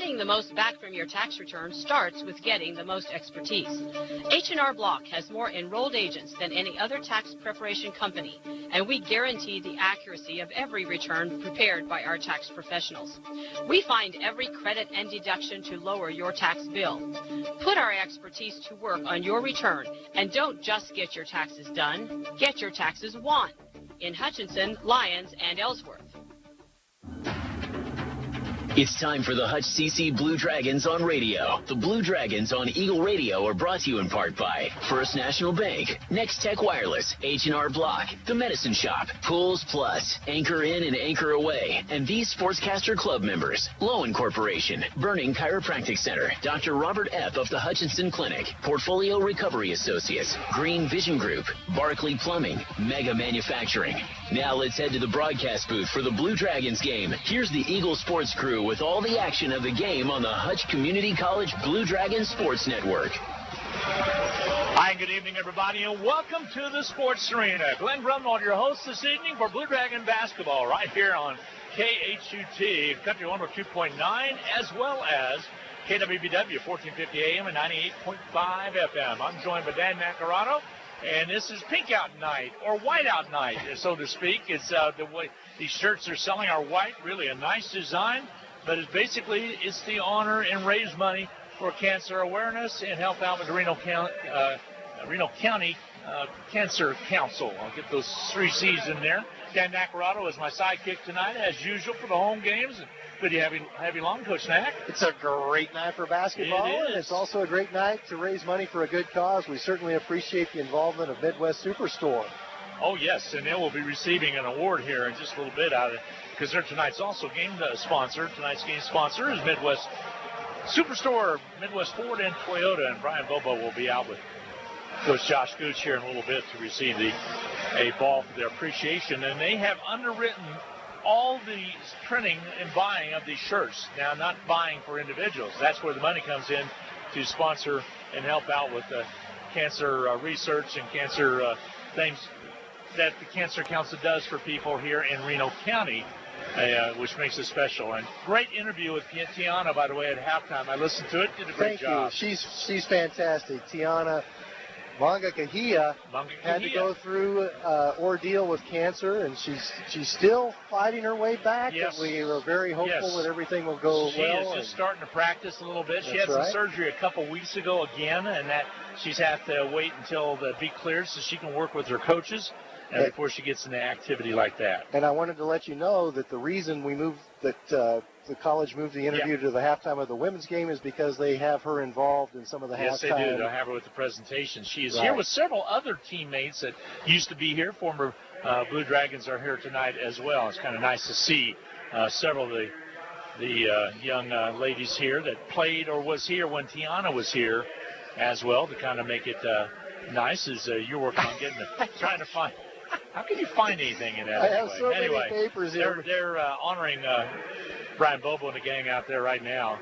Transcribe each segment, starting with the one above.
Getting the most back from your tax return starts with getting the most expertise. H&R Block has more enrolled agents than any other tax preparation company, and we guarantee the accuracy of every return prepared by our tax professionals. We find every credit and deduction to lower your tax bill. Put our expertise to work on your return, and don't just get your taxes done, get your taxes won in Hutchinson, Lyons, and Ellsworth. It's time for the HutchCC Blue Dragons on radio. The Blue Dragons on Eagle Radio are brought to you in part by First National Bank, Next Tech Wireless, H&R Block, The Medicine Shop, Pools Plus, Anchor In and Anchor Away, and these Sportscaster Club members. Lowen Corporation, Burning Chiropractic Center, Dr. Robert F. of the Hutchinson Clinic, Portfolio Recovery Associates, Green Vision Group, Barclay Plumbing, Mega Manufacturing. Now let's head to the broadcast booth for the Blue Dragons game. Here's the Eagle Sports crew with all the action of the game on the Hutch Community College Blue Dragons Sports Network. Hi, good evening, everybody, and welcome to the Sports Arena. Glenn Grumnall, your host this evening for Blue Dragon basketball, right here on KHUT, Country 102.9, as well as KWBW, 1450 AM and 98.5 FM. I'm joined by Dan Nacarado. And this is pink out night, or white out night, so to speak. It's the way these shirts are selling are white, really a nice design, but it's the honor and raise money for cancer awareness and help out with the Reno County Cancer Council. I'll get those 3 C's in there. Dan Nacarado is my sidekick tonight, as usual, for the home games. Good to have you along, Coach Nack. It's a great night for basketball, and it's also a great night to raise money for a good cause. We certainly appreciate the involvement of Midwest Superstore. Oh, yes, and they will be receiving an award here in just a little bit out of it, because they're tonight's also game sponsor. Tonight's game sponsor is Midwest Superstore, Midwest Ford and Toyota, and Brian Bobo will be out with Coach Josh Gooch here in a little bit to receive a ball for their appreciation, and they have underwritten all the printing and buying of these shirts. Now, not buying for individuals. That's where the money comes in to sponsor and help out with cancer research and cancer things that the Cancer Council does for people here in Reno County, which makes it special. And great interview with Tiana, by the way, at halftime. I listened to it. Did a great job. Thank you. She's fantastic. Tiana Mangakahia had to go through ordeal with cancer, and she's still fighting her way back. Yes. And we are very hopeful that everything will go well. She is just starting to practice a little bit. She had some surgery a couple weeks ago again, and that she's had to wait until the be cleared so she can work with her coaches before she gets into activity like that. And I wanted to let you know that the reason we moved the college moved the interview to the halftime of the women's game is because they have her involved in some of the halftime. Yes, they do. They'll have her with the presentation. She is here with several other teammates that used to be here. Former Blue Dragons are here tonight as well. It's kind of nice to see several of the young ladies here that played or was here when Tiana was here as well, to kind of make it nice as you're working on trying to find. How can you find anything in that? I have so many papers here. They're honoring Brian Bobo and the gang out there right now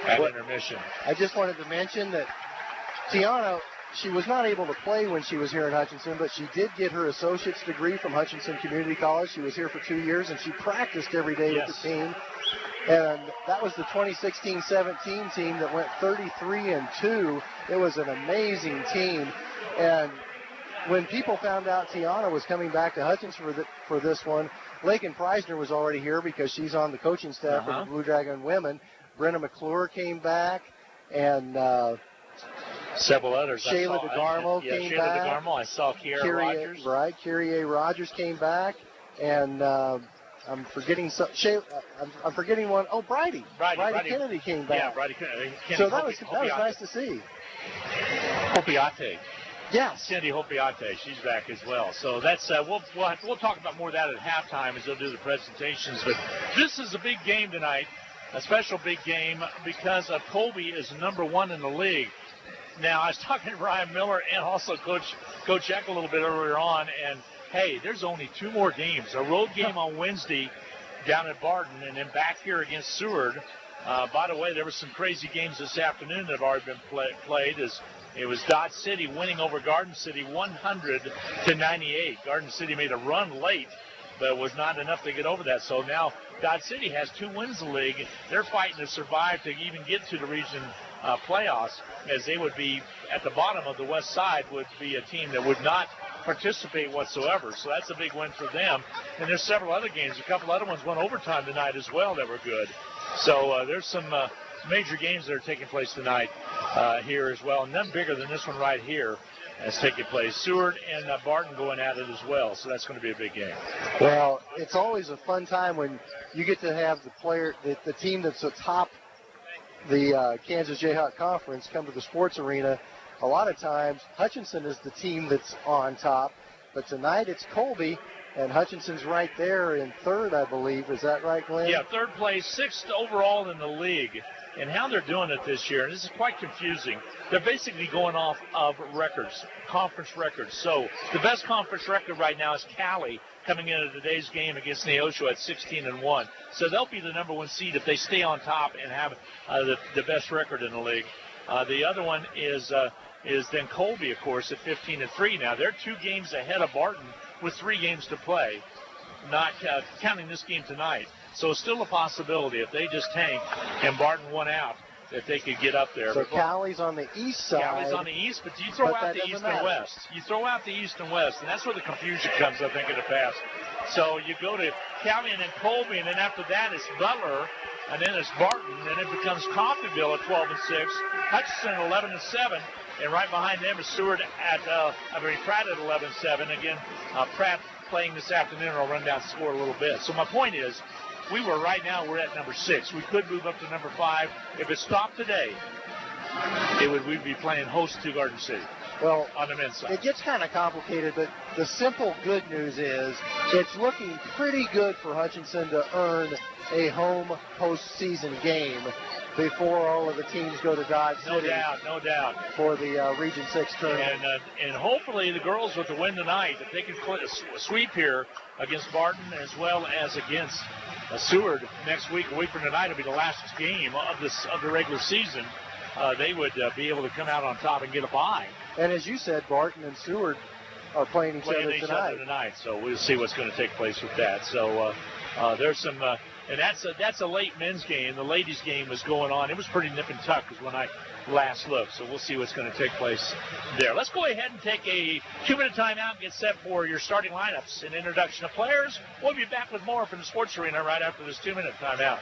at intermission. I just wanted to mention that Tiana, she was not able to play when she was here in Hutchinson, but she did get her associate's degree from Hutchinson Community College. She was here for 2 years, and she practiced every day with the team. And that was the 2016-17 team that went 33-2. It was an amazing team. And when people found out Tiana was coming back to Hutchinson for this one, Lakin Preisner was already here because she's on the coaching staff of the Blue Dragon women. Brenna McClure came back, and several others. Shayla DeGarmo came back. Shayla DeGarmo. I saw Kiera Rogers. Right, Kyrie Rogers came back, and I'm forgetting I'm forgetting one. Oh, Bridie Kennedy came back. Yeah, Bridie Kennedy. So that was nice to see. Hopiate. Yes. Cindy Hopiate, she's back as well. So that's we'll talk about more of that at halftime as they'll do the presentations. But this is a big game tonight, a special big game because Colby is #1 in the league. Now, I was talking to Ryan Miller and also Coach Eck a little bit earlier on, and hey, there's only 2 more games. A road game on Wednesday down at Barton, and then back here against Seward. By the way, there were some crazy games this afternoon that have already been played. It was Dodge City winning over Garden City 100-98. Garden City made a run late but it was not enough to get over that. So now Dodge City has 2 wins in the league. They're fighting to survive to even get to the region playoffs, as they would be at the bottom of the west side, would be a team that would not participate whatsoever. So that's a big win for them. And there's several other games. A couple other ones went overtime tonight as well that were good. So there's some major games that are taking place tonight here as well. None bigger than this one right here is taking place. Seward and Barton going at it as well. So that's going to be a big game. Well, it's always a fun time when you get to have the team that's atop the Kansas Jayhawk Conference come to the sports arena. A lot of times, Hutchinson is the team that's on top, but tonight it's Colby, and Hutchinson's right there in third, I believe. Is that right, Glenn? Yeah, third place, 6th overall in the league. And how they're doing it this year, and this is quite confusing, they're basically going off of records, conference records. So the best conference record right now is Cali, coming into today's game against Neosho at 16-1. So they'll be the number 1 seed if they stay on top and have the best record in the league. The other one is then Colby, of course, at 15-3. Now they're 2 games ahead of Barton with 3 games to play, not counting this game tonight. So it's still a possibility if they just tank and Barton won out, that they could get up there. So Cali's on the east side. Cali's on the east, but you throw out the east and west. You throw out the east and west, and that's where the confusion comes, I think, in the past. So you go to Cali and then Colby, and then after that it's Butler, and then it's Barton, and it becomes Coffeyville at 12-6, Hutchinson at 11-7, and right behind them is Seward at Pratt at 11-7. Again, Pratt playing this afternoon. I'll run down the score a little bit. So my point is, we're at number 6. We could move up to number 5. If it stopped today, we'd be playing host to Garden City. Well, on the men's side. It gets kind of complicated, but the simple good news is it's looking pretty good for Hutchinson to earn a home postseason game before all of the teams go to Dodge City. No doubt. For the Region 6 tournament. And hopefully the girls with the win tonight, if they can sweep here against Barton as well as against Seward next week, a week from tonight, will be the last game of the regular season. They would be able to come out on top and get a bye. And as you said, Barton and Seward are playing each other tonight. So we'll see what's going to take place with that. So there's some, and that's a late men's game. The ladies' game was going on. It was pretty nip and tuck when I last looked. So we'll see what's going to take place there. Let's go ahead and take a 2-minute timeout and get set for your starting lineups and introduction of players. We'll be back with more from the sports arena right after this 2-minute timeout.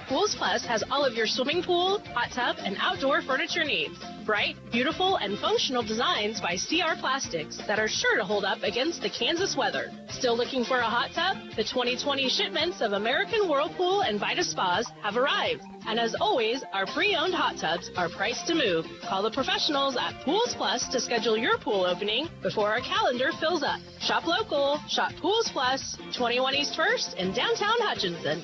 Pools Plus has all of your swimming pool, hot tub, and outdoor furniture needs. Bright, beautiful, and functional designs by CR Plastics that are sure to hold up against the Kansas weather. Still looking for a hot tub? The 2020 shipments of American Whirlpool and Vita Spas have arrived. And as always, our pre-owned hot tubs are priced to move. Call the professionals at Pools Plus to schedule your pool opening before our calendar fills up. Shop local. Shop Pools Plus, 21 East 1st in downtown Hutchinson.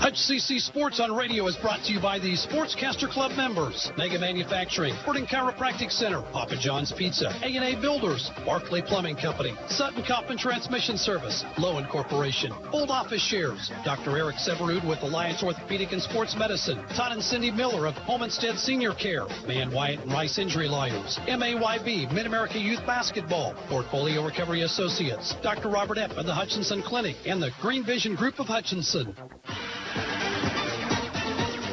HutchCC Sports on Radio is brought to you by the Sportscaster Club members, Mega Manufacturing, Sporting Chiropractic Center, Papa John's Pizza, A&A Builders, Barclay Plumbing Company, Sutton Coffin Transmission Service, Lowen Corporation, Old Office Shares, Dr. Eric Severud with Alliance Orthopedic and Sports Medicine, Todd and Cindy Miller of Homestead Senior Care, Man Wyatt and Rice Injury Lawyers, MAYB, Mid-America Youth Basketball, Portfolio Recovery Associates, Dr. Robert Epp of the Hutchinson Clinic, and the Green Vision Group of Hutchinson.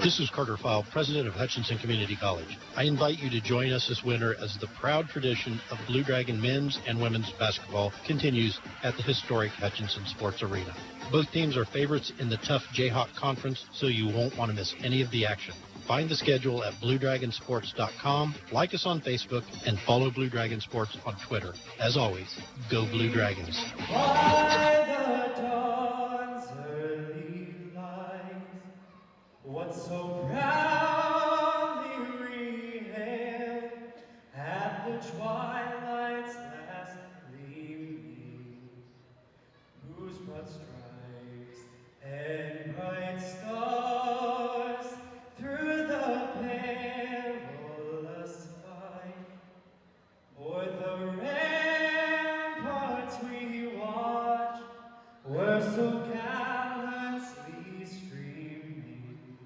This is Carter File, president of Hutchinson Community College. I invite you to join us this winter as the proud tradition of Blue Dragon men's and women's basketball continues at the historic Hutchinson Sports Arena. Both teams are favorites in the tough Jayhawk Conference, so you won't want to miss any of the action. Find the schedule at BlueDragonSports.com, like us on Facebook, and follow Blue Dragon Sports on Twitter. As always, go Blue Dragons. By the dawn's early light, what so proudly we hailed at the twilight's last gleaming, whose broad stripes and bright stars through the perilous fight, o'er the ramparts we watched, were so gallantly streaming.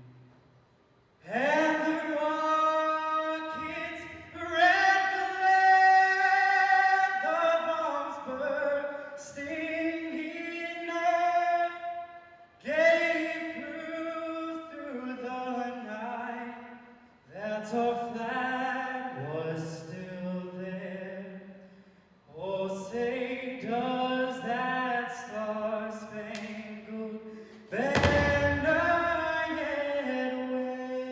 But our flag was still there. Oh, say does that star-spangled banner yet wave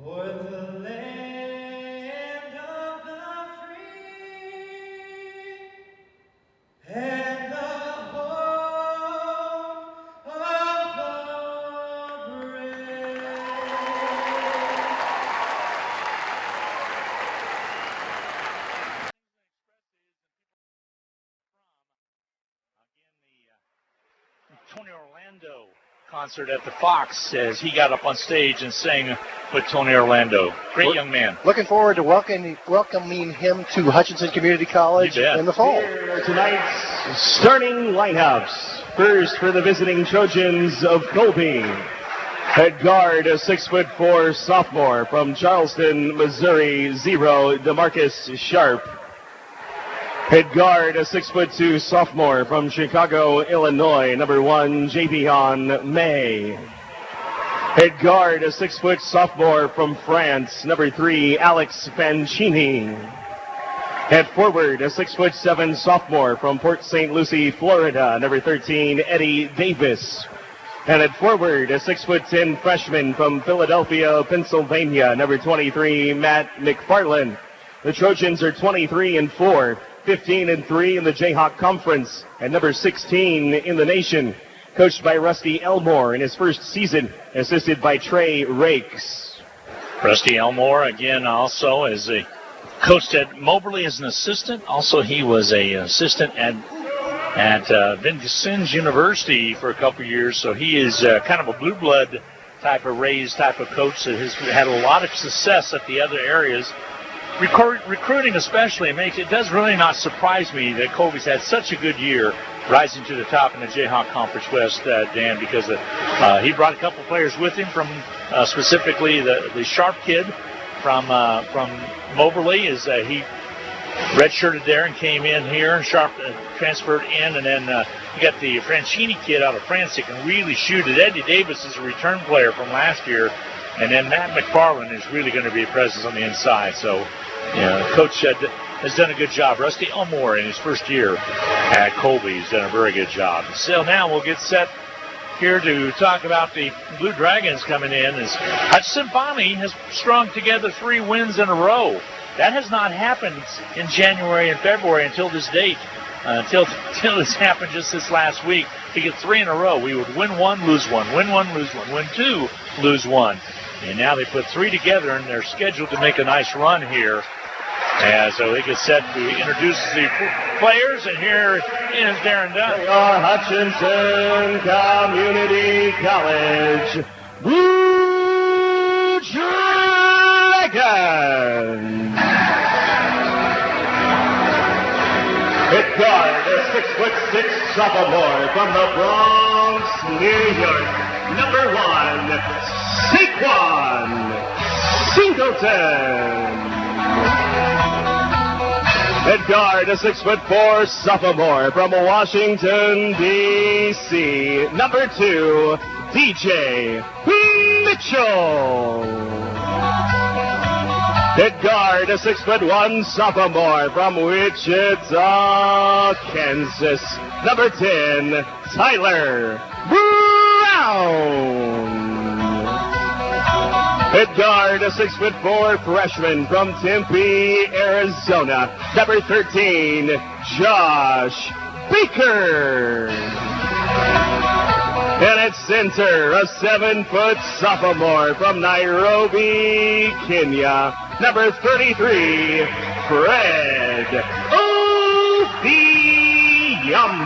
o'er the land of the free and the home of the brave? Tony Orlando concert at the Fox as he got up on stage and sang with Tony Orlando. Great young man. Looking forward to welcoming him to Hutchinson Community College in the fall. Here are tonight's starting lineups. First for the visiting Trojans of Colby. Head guard, a 6'4" sophomore from Charleston, Missouri, 0, DeMarcus Sharp. Head guard, a 6'2" sophomore from Chicago, Illinois, number 1, Javion May. Head guard, a 6' sophomore from France, number 3, Alex Fancini. Head forward, a 6'7" sophomore from Port St. Lucie, Florida, number 13, Eddie Davis. And at forward, a 6'10" freshman from Philadelphia, Pennsylvania, number 23, Matt McFarland. The Trojans are 23-4. 15-3 in the Jayhawk Conference, and number 16 in the nation. Coached by Rusty Elmore in his first season, assisted by Trey Rakes. Rusty Elmore, again, also as a coached at Moberly as an assistant. Also, he was a assistant at Vincennes University for a couple years, so he is kind of a blue blood type of raised type of coach that has had a lot of success at the other areas. Recruiting especially, it does really not surprise me that Colby's had such a good year rising to the top in the Jayhawk Conference West, Dan, because he brought a couple players with him from specifically the Sharp kid from Moberly. He redshirted there and came in here, and Sharp transferred in, and then you got the Franchini kid out of France that can really shoot it. Eddie Davis is a return player from last year, and then Matt McFarland is really going to be a presence on the inside. So, yeah, Coach has done a good job. Rusty Elmore in his first year at Colby has done a very good job. So now we'll get set here to talk about the Blue Dragons coming in as Hutchinson finally has strung together 3 wins in a row. That has not happened in January and February until this date, until this happened just this last week. To get 3 in a row, we would win 1, lose 1, win 1, lose 1, win 2, lose 1. And now they put 3 together, and they're scheduled to make a nice run here. And so they get set to introduce the players, and here is Darren Dunn. They are Hutchinson Community College Blue Dragons. Hit guard, a 6'6" sophomore from the Bronx, New York, number 1, Saquon Singleton. Head guard, a 6'4" sophomore from Washington, D.C., number 2, DJ Mitchell. Head guard, a 6'1" sophomore from Wichita, Kansas, number 10, Tyler Brown. Head guard, a 6'4" freshman from Tempe, Arizona, number 13, Josh Baker. And at center, a 7-foot sophomore from Nairobi, Kenya, number 33, Fred Odhiambo.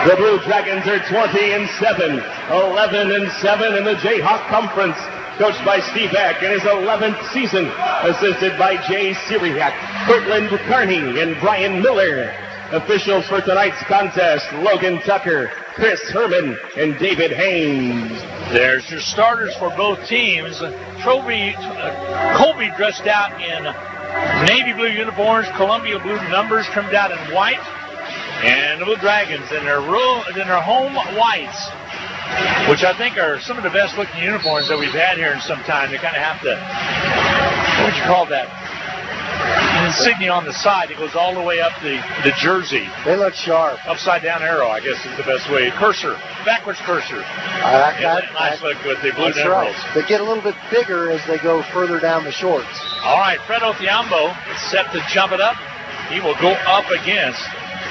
The Blue Dragons are 20-7, 11-7 in the Jayhawk Conference. Coached by Steve Eck in his 11th season, assisted by Jay Syriac, Cortland Carney, and Brian Miller. Officials for tonight's contest, Logan Tucker, Chris Herman, and David Haynes. There's your starters for both teams. Colby dressed out in navy blue uniforms, Columbia blue numbers trimmed out in white. And the Blue Dragons in their home whites which I think are some of the best looking uniforms that we've had here in some time. They kind of have the, what would you call that? An insignia on the side. It goes all the way up the jersey. They look sharp. Upside down arrow, I guess is the best way. Cursor, backwards cursor. Nice look with the blue and emeralds. Right. They get a little bit bigger as they go further down the shorts. All right, Fred Othiambo is set to jump it up. He will go up against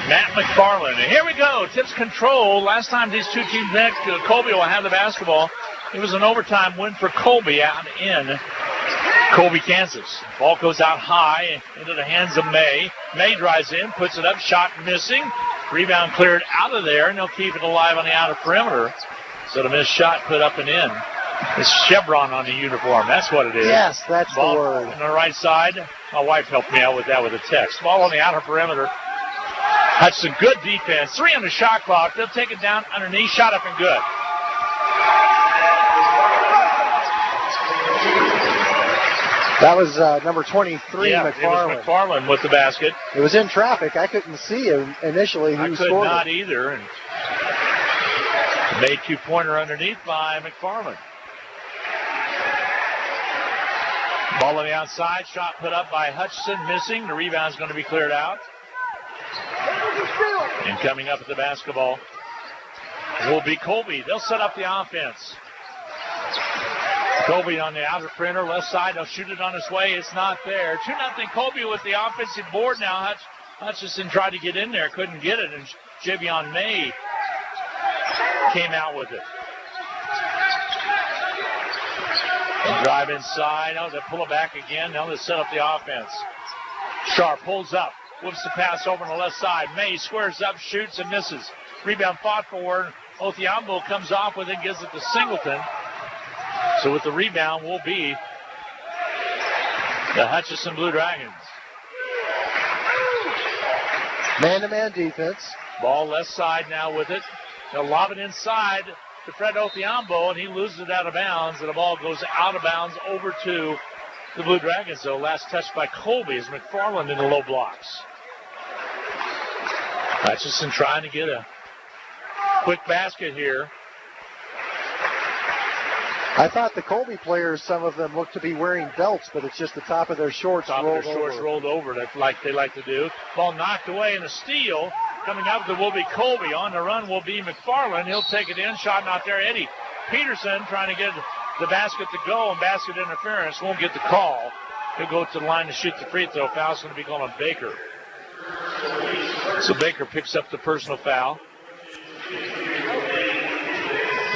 Matt McFarland. And here we go. Tips control. Last time these two teams met, Colby will have the basketball. It was an overtime win for Colby out in Colby, Kansas. Ball goes out high into the hands of May. May drives in, puts it up, shot missing. Rebound cleared out of there, and they'll keep it alive on the outer perimeter. So the missed shot put up and in. It's chevron on the uniform. That's what it is. Yes, that's Ball the word. on the right side. My wife helped me out with that with a text. Ball on the outer perimeter. Hutchinson, good defense. 3 on the shot clock. They'll take it down underneath. Shot up and good. That was number 23, yeah, McFarland. It was McFarland with the basket. It was in traffic. I couldn't see him initially who I could scored not it. either. And made 2-pointer underneath by McFarland. Ball on the outside. Shot put up by Hutchinson. Missing. The rebound's going to be cleared out. And coming up at the basketball will be Colby. They'll set up the offense. Colby on the outer perimeter, left side. They'll shoot it on his way. It's not there. 2-0 Colby with the offensive board now. Hutchinson tried to get in there, couldn't get it, and Javion May came out with it. They drive inside. Oh, they pull it back again. Now they set up the offense. Sharp pulls up, whips the pass over on the left side. May squares up, shoots, and misses. Rebound fought for. Othiambo comes off with it, gives it to Singleton. So with the rebound will be the Hutchinson Blue Dragons. Man-to-man defense. Ball left side now with it. They'll lob it inside to Fred Othiambo, and he loses it out of bounds, and the ball goes out of bounds over to the Blue Dragons. So last touch by Colby is McFarland in the low blocks. Hutchinson trying to get a quick basket here. I thought the Colby players, some of them look to be wearing belts, but it's just the top of their shorts rolled over. That's like they like to do. Ball knocked away and a steal. Coming up will be Colby. On the run will be McFarland. He'll take it in. Shot not there. Eddie Peterson trying to get the basket to go, and basket interference. Won't get the call. He'll go to the line to shoot the free throw. Foul's going to be called on Baker. So Baker picks up the personal foul.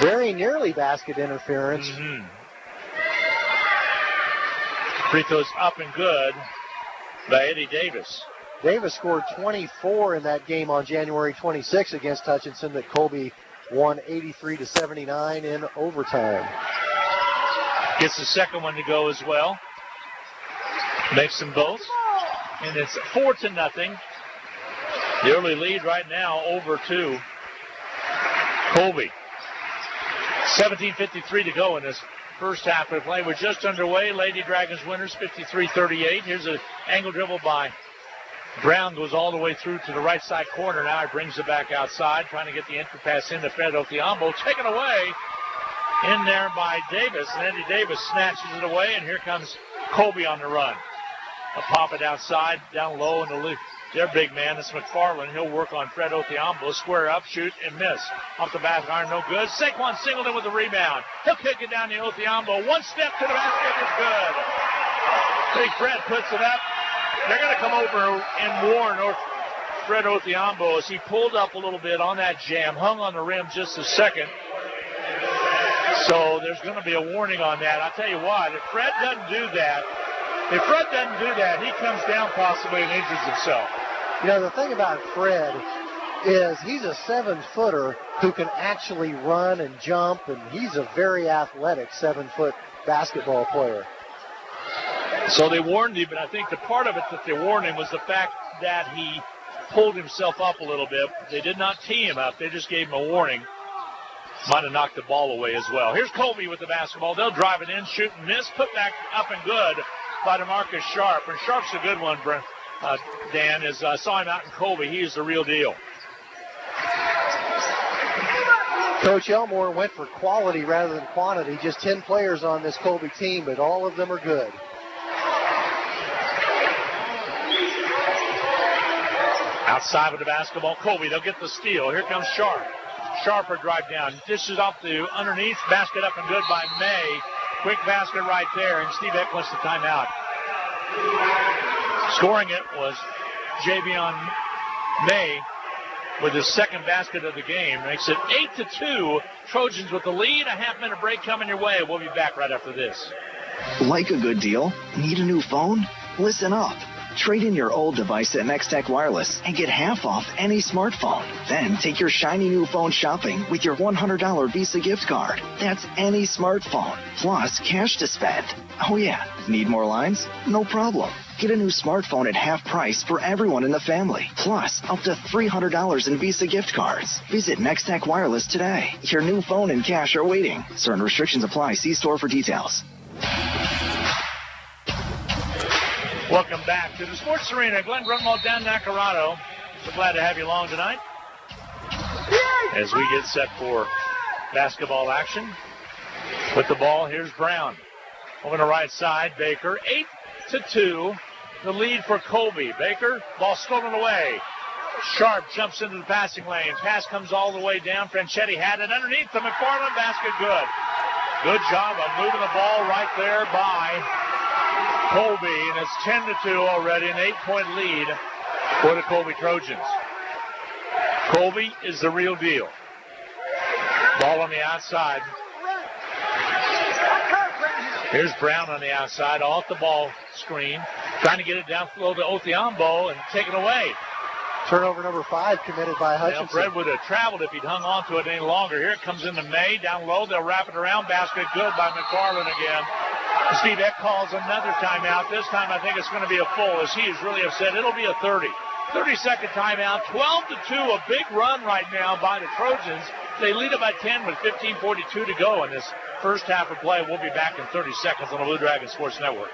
Very nearly basket interference. Mm-hmm. Free throws up and good by Eddie Davis. Davis scored 24 in that game on January 26 against Hutchinson that Colby won 83-79 in overtime. Gets the second one to go as well. Makes them both. And it's 4-0. The early lead right now over to Colby. 17:53 to go in this first half of the play. We're just underway. Lady Dragons winners 53-38. Here's an angle dribble by Brown. Goes all the way through to the right side corner. Now he brings it back outside, trying to get the entry pass into Fred Othiambo. Taken away in there by Davis. And Eddie Davis snatches it away, and here comes Colby on the run. A pop it outside, down low in the lead. Their big man is McFarland. He'll work on Fred Othiambo. Square up, shoot, and miss. Off the back iron, no good. Saquon Singleton with the rebound. He'll kick it down to Othiambo. One step to the basket is good. Big Fred puts it up. They're going to come over and warn Fred Othiambo as he pulled up a little bit on that jam, hung on the rim just a second. So there's going to be a warning on that. I'll tell you what, if Fred doesn't do that, he comes down possibly and injures himself. You know, the thing about Fred is he's a 7-footer who can actually run and jump, and he's a very athletic 7-foot basketball player. So they warned him, but I think the part of it that they warned him was the fact that he pulled himself up a little bit. They did not tee him up. They just gave him a warning. Might have knocked the ball away as well. Here's Colby with the basketball. They'll drive it in, shoot and miss. Put back up and good by DeMarcus Sharp. And Sharp's a good one, Dan. As I saw him out in Colby, he is the real deal. Coach Elmore went for quality rather than quantity. Just 10 players on this Colby team, but all of them are good. Outside with the basketball, Colby, they'll get the steal. Here comes Sharp. Sharper drive down, dishes off to underneath, basket up and good by May. Quick basket right there, and Steve Eck wants the timeout. Scoring it was Javion May with his second basket of the game. Makes it 8-2. Trojans with the lead. A half-minute break coming your way. We'll be back right after this. Like a good deal? Need a new phone? Listen up. Trade in your old device at NextTech Wireless and get half off any smartphone. Then take your shiny new phone shopping with your $100 Visa gift card. That's any smartphone, plus cash to spend. Oh yeah, need more lines? No problem. Get a new smartphone at half price for everyone in the family, plus up to $300 in Visa gift cards. Visit NextTech Wireless today. Your new phone and cash are waiting. Certain restrictions apply. See store for details. Welcome back to the Sports Arena. Glenn Grunwald down Nacarado. So glad to have you along tonight as we get set for basketball action. With the ball, here's Brown. Over the right side, Baker. 8-2, the lead for Colby. Baker, ball stolen away. Sharp jumps into the passing lane. Pass comes all the way down. Franchetti had it underneath the McFarland basket. Good. Good job of moving the ball right there by Colby, and it's 10-2 already, an 8-point lead for the Colby Trojans. Colby is the real deal. Ball on the outside. Here's Brown on the outside, off the ball screen, trying to get it down low to Othiambo and take it away. Turnover number 5 committed by Hutchinson. Fred would have traveled if he'd hung on to it any longer. Here it comes into May, down low. They'll wrap it around. Basket good by McFarland again. Steve Eck calls another timeout. This time I think it's going to be a full, as he is really upset. It'll be a 30-second timeout. 12-2, a big run right now by the Trojans. They lead it by 10 with 15:42 to go in this first half of play. We'll be back in 30 seconds on the Blue Dragon Sports Network.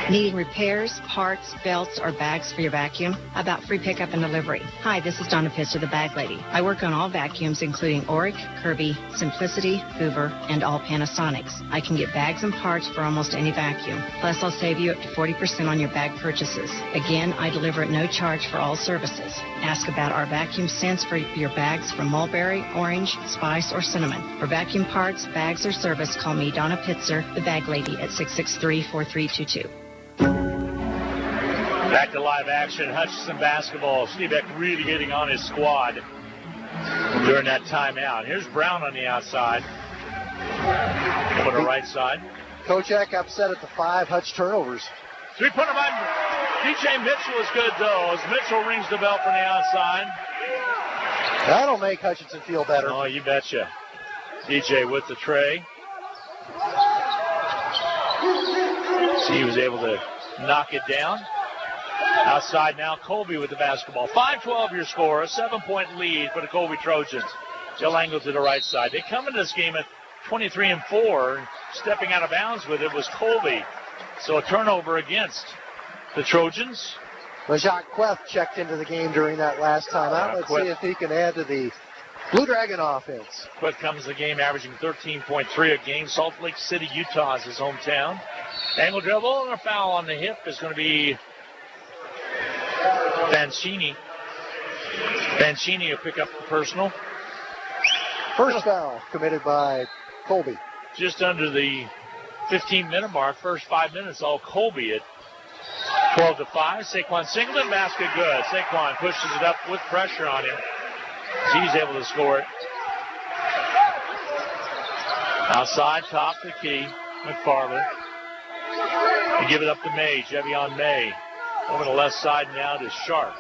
Needing repairs, parts, belts, or bags for your vacuum? How about free pickup and delivery? Hi, this is Donna Pitzer, the Bag Lady. I work on all vacuums, including Oric, Kirby, Simplicity, Hoover, and all Panasonics. I can get bags and parts for almost any vacuum. Plus, I'll save you up to 40% on your bag purchases. Again, I deliver at no charge for all services. Ask about our vacuum scents for your bags from mulberry, orange, spice, or cinnamon. For vacuum parts, bags, or service, call me, Donna Pitzer, the Bag Lady, at 663-4322. Back to live action, Hutchinson basketball. Steve Eck really getting on his squad during that timeout. Here's Brown on the outside. On the right side. Coach Eck upset at the 5 Hutch turnovers. Three-pointer by DJ Mitchell is good, though, as Mitchell rings the bell from the outside. That'll make Hutchinson feel better. Oh, you betcha. DJ with the tray. So he was able to knock it down. Outside now, Colby with the basketball. 5-12 your score, a 7-point lead for the Colby Trojans. Jill Angle to the right side. They come into this game at 23-4. Stepping out of bounds with it was Colby. So a turnover against the Trojans. Jayhawk West checked into the game during that last timeout. Let's see if he can add to the Blue Dragon offense. Quick comes the game, averaging 13.3 a game. Salt Lake City, Utah is his hometown. Angle dribble and a foul on the hip is going to be Banchini. Banchini will pick up the personal. First foul committed by Colby. Just under the 15-minute mark, first 5 minutes, all Colby at 12-5. Saquon Singleton, basket good. Saquon pushes it up with pressure on him. He's able to score it. Outside, top the key, McFarland. They give it up to May, Javion May. Over the left side now to Sharp.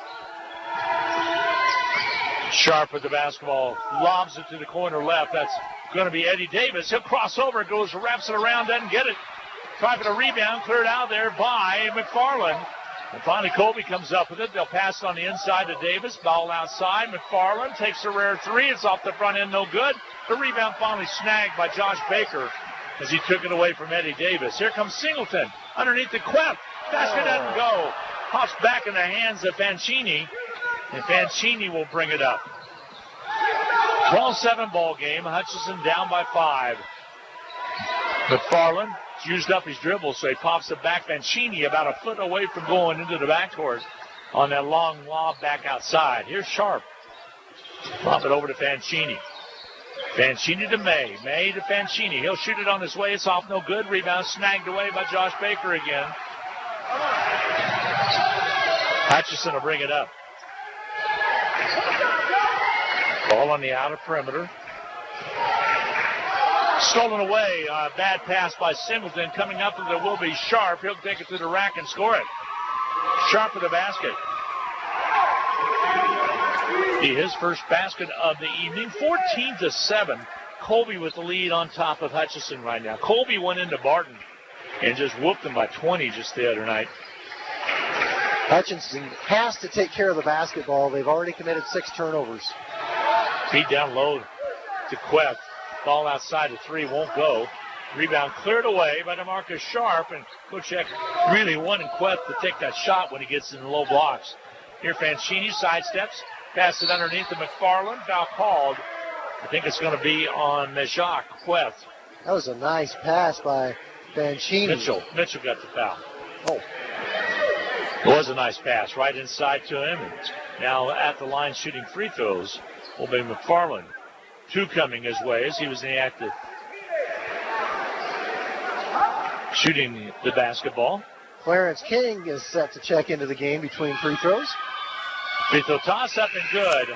Sharp with the basketball, lobs it to the corner left. That's going to be Eddie Davis. He'll cross over, goes, wraps it around, doesn't get it. Try for the rebound, cleared out there by McFarland. And finally, Colby comes up with it. They'll pass on the inside to Davis. Ball outside. McFarland takes a rare three. It's off the front end, no good. The rebound finally snagged by Josh Baker as he took it away from Eddie Davis. Here comes Singleton underneath the cleft. Basket doesn't go. Hops back in the hands of Banchini, and Banchini will bring it up. 12-7 ball game. Hutchinson down by 5. McFarland used up his dribble, so he pops it back. Mancini about a foot away from going into the backcourt on that long lob back outside. Here's Sharp. Lob it over to Fancini. Fancini to May. May to Fancini. He'll shoot it on his way. It's off, no good. Rebound snagged away by Josh Baker again. Hutchinson will bring it up. Ball on the outer perimeter. Stolen away. Bad pass by Singleton. Coming up, there will be Sharp. He'll take it to the rack and score it. Sharp with the basket. His first basket of the evening. 14-7. Colby with the lead on top of Hutchinson right now. Colby went into Barton and just whooped them by 20 just the other night. Hutchinson has to take care of the basketball. They've already committed 6 turnovers. Feed down low to Queth. Ball outside to 3 won't go. Rebound cleared away by DeMarcus Sharp, and Kuchek really wanted Queth to take that shot when he gets in the low blocks. Here Fancini sidesteps, pass it underneath to McFarland. Foul called. I think it's going to be on Jayhawk West. That was a nice pass by Fancini. Mitchell got the foul. Oh. It was a nice pass right inside to him. And now at the line shooting free throws will be McFarland. 2 coming his way as he was in the act of shooting the basketball. Clarence King is set to check into the game between free throws. Free throw toss up and good.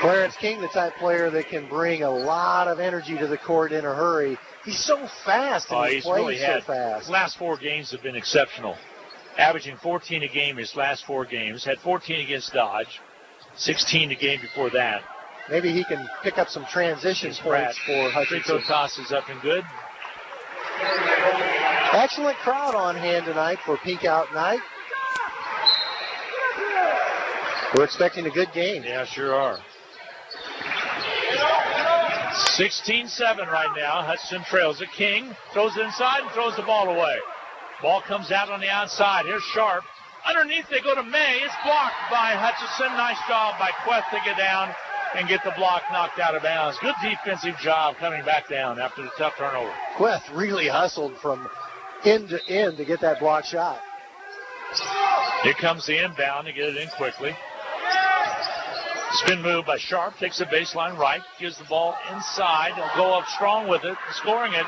Clarence King, the type player that can bring a lot of energy to the court in a hurry. He's so fast and he's playing really so fast. His last 4 games have been exceptional. Averaging 14 a game his last 4 games. Had 14 against Dodge. 16 a game before that. Maybe he can pick up some transition points for Hutchinson. Free throw toss is up and good. Excellent crowd on hand tonight for Peak Out Night. We're expecting a good game. Yeah, sure are. 16-7 right now. Hutchinson trails it. King throws it inside and throws the ball away. Ball comes out on the outside. Here's Sharp. Underneath they go to May. It's blocked by Hutchinson. Nice job by Queth to get down and get the block knocked out of bounds. Good defensive job coming back down after the tough turnover. Queth really hustled from end to end to get that block shot. Here comes the inbound to get it in quickly. Spin move by Sharp. Takes the baseline right. Gives the ball inside. He'll go up strong with it. Scoring it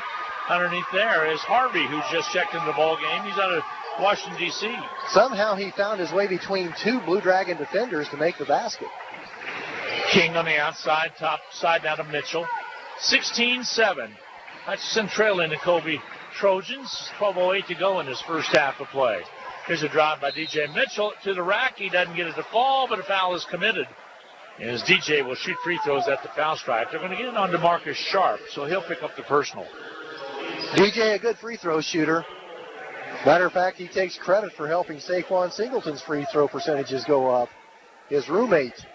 underneath there is Harvey, who's just checked into the ball game. He's out of Washington, D.C. Somehow he found his way between 2 Blue Dragon defenders to make the basket. King on the outside, top side down to Mitchell. 16-7. Hutchinson trailing the Colby Trojans. 12:08 to go in this first half of play. Here's a drive by DJ Mitchell to the rack. He doesn't get it to fall, but a foul is committed. And as DJ will shoot free throws at the foul stripe, they're going to get it on DeMarcus Sharp, so he'll pick up the personal. DJ, a good free throw shooter. Matter of fact, he takes credit for helping Saquon Singleton's free throw percentages go up. His roommate.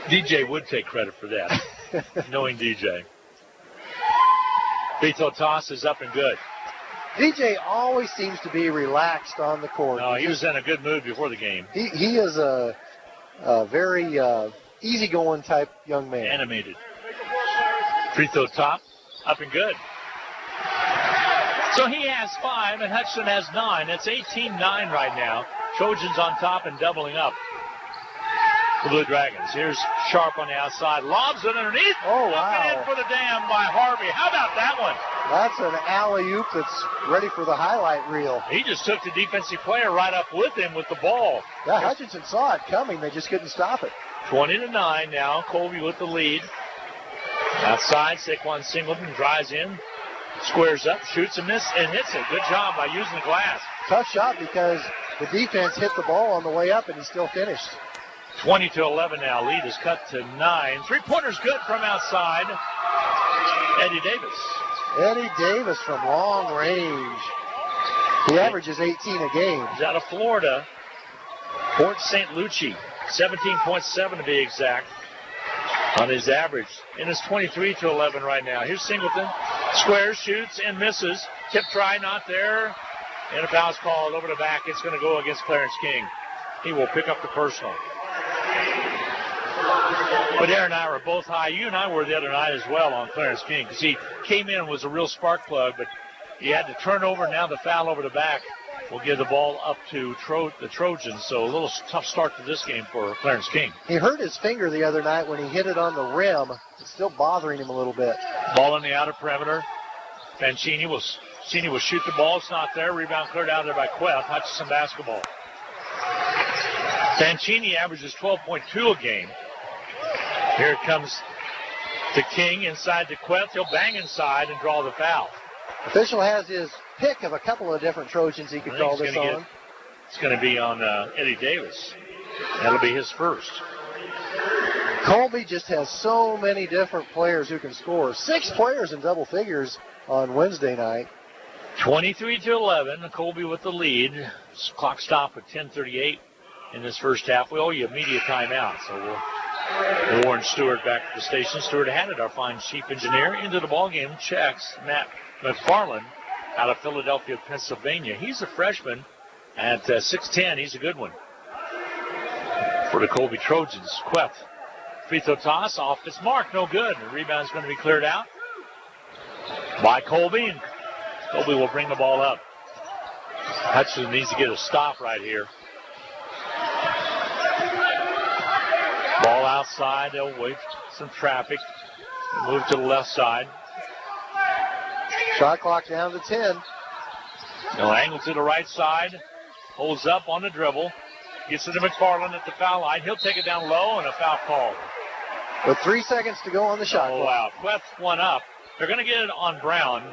DJ would take credit for that, knowing DJ. Free throw toss is up and good. DJ always seems to be relaxed on the court. No, he was in a good mood before the game. He is a very easygoing type young man. Animated. Free throw top, up and good. So he has 5 and Hutchinson has 9. That's 18-9 right now. Trojans on top and doubling up. The Blue Dragons. Here's Sharp on the outside. Lobs it underneath. Oh, wow. Up and in for the dam by Harvey. How about that one? That's an alley-oop that's ready for the highlight reel. He just took the defensive player right up with him with the ball. Yeah, Hutchinson saw it coming. They just couldn't stop it. 20-9 now. Colby with the lead. Outside, Saquon Singleton drives in, squares up, shoots and hits it. Good job by using the glass. Tough shot because the defense hit the ball on the way up and he still finished. 20-11 now. Lead is cut to 9. 3-pointers good from outside. Eddie Davis from long range. He averages 18 a game. He's out of Florida. Port St. Lucie. 17.7 to be exact on his average. And it's 23-11 right now. Here's Singleton. Squares, shoots, and misses. Tip try, not there. And a foul's called over the back. It's going to go against Clarence King. He will pick up the personal. But Aaron and I were both high. You and I were the other night as well on Clarence King, because he came in and was a real spark plug, but he had to turn over. Now the foul over the back will give the ball up to the Trojans. So a little tough start to this game for Clarence King. He hurt his finger the other night when he hit it on the rim. It's still bothering him a little bit. Ball on the outer perimeter. Fancini will shoot the ball. It's not there. Rebound cleared out there by Queth. Hutchinson basketball. Fancini averages 12.2 a game. Here it comes to King inside to Queth. He'll bang inside and draw the foul. Official has his pick of a couple of different Trojans he could call this on. It's going to be on Eddie Davis. That'll be his first. Colby just has so many different players who can score. 6 players in double figures on Wednesday night. 23-11, Colby with the lead. Clock stop at 10:38 in this first half. We owe you a media timeout, so we'll Warren Stewart back to the station. Stewart had it, our fine chief engineer. Into the ballgame checks Matt McFarland out of Philadelphia, Pennsylvania. He's a freshman at 6'10". He's a good one for the Colby Trojans. Queth, free throw toss off its mark, no good. The rebound's going to be cleared out by Colby, and Colby will bring the ball up. Hutchinson needs to get a stop right here. Ball outside. They'll wait some traffic. Move to the left side. Shot clock down to 10. They'll angle to the right side. Holds up on the dribble. Gets it to McFarland at the foul line. He'll take it down low, and a foul call. With 3 seconds to go on the shot clock. Oh, wow. Queth one up. They're going to get it on Brown.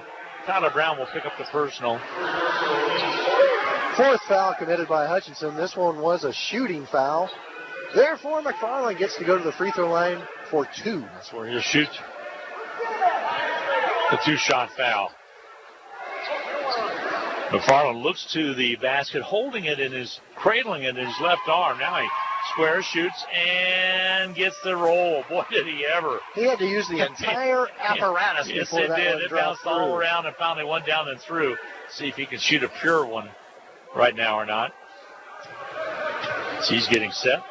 Tyler Brown will pick up the personal. 4th foul committed by Hutchinson. This one was a shooting foul. Therefore, McFarland gets to go to the free throw line for 2. That's where he'll shoot the 2-shot foul. McFarland looks to the basket, holding it cradling it in his left arm. Now he squares, shoots, and gets the roll. Boy, did he ever. He had to use the entire apparatus before that did. one It dropped bounced all through. around and finally went down and through. See if he can shoot a pure one right now or not. So he's getting set.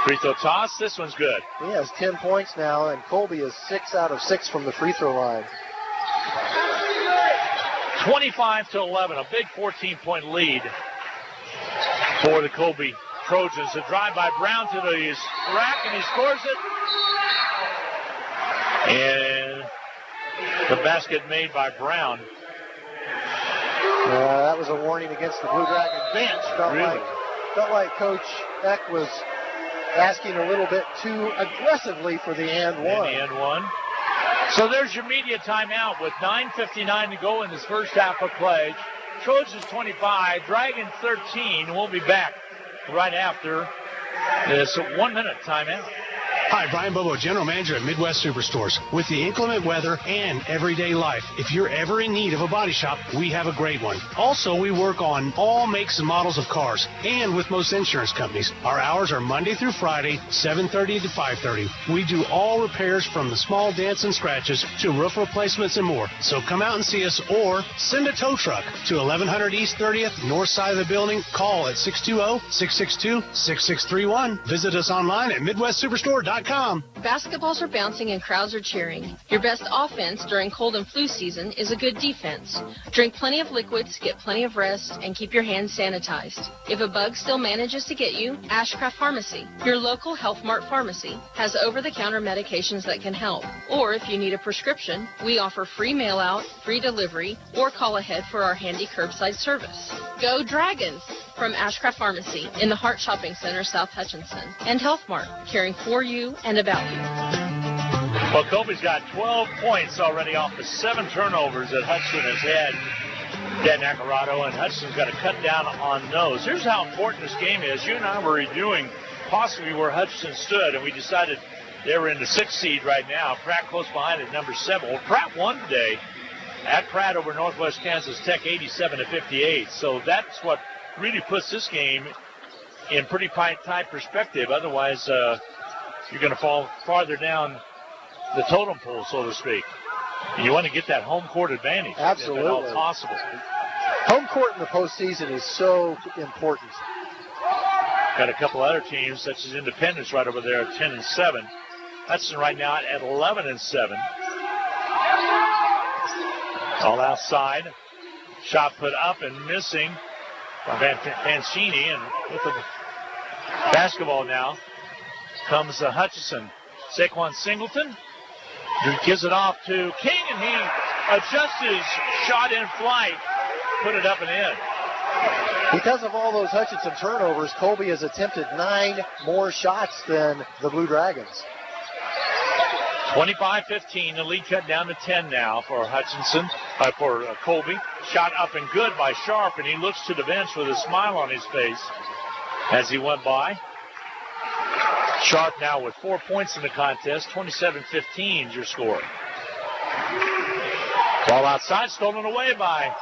Free throw toss. This one's good. He has 10 points now, and Colby is 6 out of 6 from the free throw line. 25-11, a big 14-point lead for the Colby Trojans. A drive by Brown to the rack, and he scores it. And the basket made by Brown. That was a warning against the Blue Dragon bench. Felt like Coach Eck was asking a little bit too aggressively for the and one. And the and one. So there's your media timeout with 9:59 to go in this first half of play. Trojans 25, Dragon 13. We'll be back right after this 1-minute timeout. Hi, Brian Bobo, General Manager at Midwest Superstores. With the inclement weather and everyday life, if you're ever in need of a body shop, we have a great one. Also, we work on all makes and models of cars, and with most insurance companies. Our hours are Monday through Friday, 7:30 to 5:30. We do all repairs from the small dents and scratches to roof replacements and more. So come out and see us, or send a tow truck to 1100 East 30th, north side of the building. Call at 620-662-6631. Visit us online at MidwestSuperstore.com. Basketballs are bouncing and crowds are cheering. Your best offense during cold and flu season is a good defense. Drink plenty of liquids, get plenty of rest, and keep your hands sanitized. If a bug still manages to get you, Ashcraft Pharmacy, your local Health Mart pharmacy, has over-the-counter medications that can help. Or if you need a prescription, we offer free mail-out, free delivery, or call ahead for our handy curbside service. Go Dragons! From Ashcraft Pharmacy in the Hart Shopping Center, South Hutchinson, and Health Mart, caring for you and about you. Well, Colby's got 12 points already off the 7 turnovers that Hutchinson has had. Dan Nacarado, and Hutchinson's got to cut down on those. Here's how important this game is. You and I were reviewing possibly where Hutchinson stood, and we decided they were in the 6th seed right now. Pratt close behind at number 7. Well, Pratt won today at Pratt over Northwest Kansas Tech, 87-58. So that's what really puts this game in pretty tight perspective. Otherwise, you're going to fall farther down the totem pole, so to speak. And you want to get that home court advantage. Absolutely. If at all possible. Home court in the postseason is so important. Got a couple other teams, such as Independence, right over there at 10-7. Hudson right now at 11-7. All outside. Shot put up and missing by Fancini. And with the basketball now comes Hutchinson. Saquon Singleton gives it off to King, and he adjusts his shot in flight, put it up and in. Because of all those Hutchinson turnovers, Colby has attempted 9 more shots than the Blue Dragons. 25-15, the lead cut down to 10 now for Hutchinson, for Colby. Shot up and good by Sharp, and he looks to the bench with a smile on his face as he went by. Sharp now with 4 points in the contest. 27-15 is your score. Ball outside, stolen away by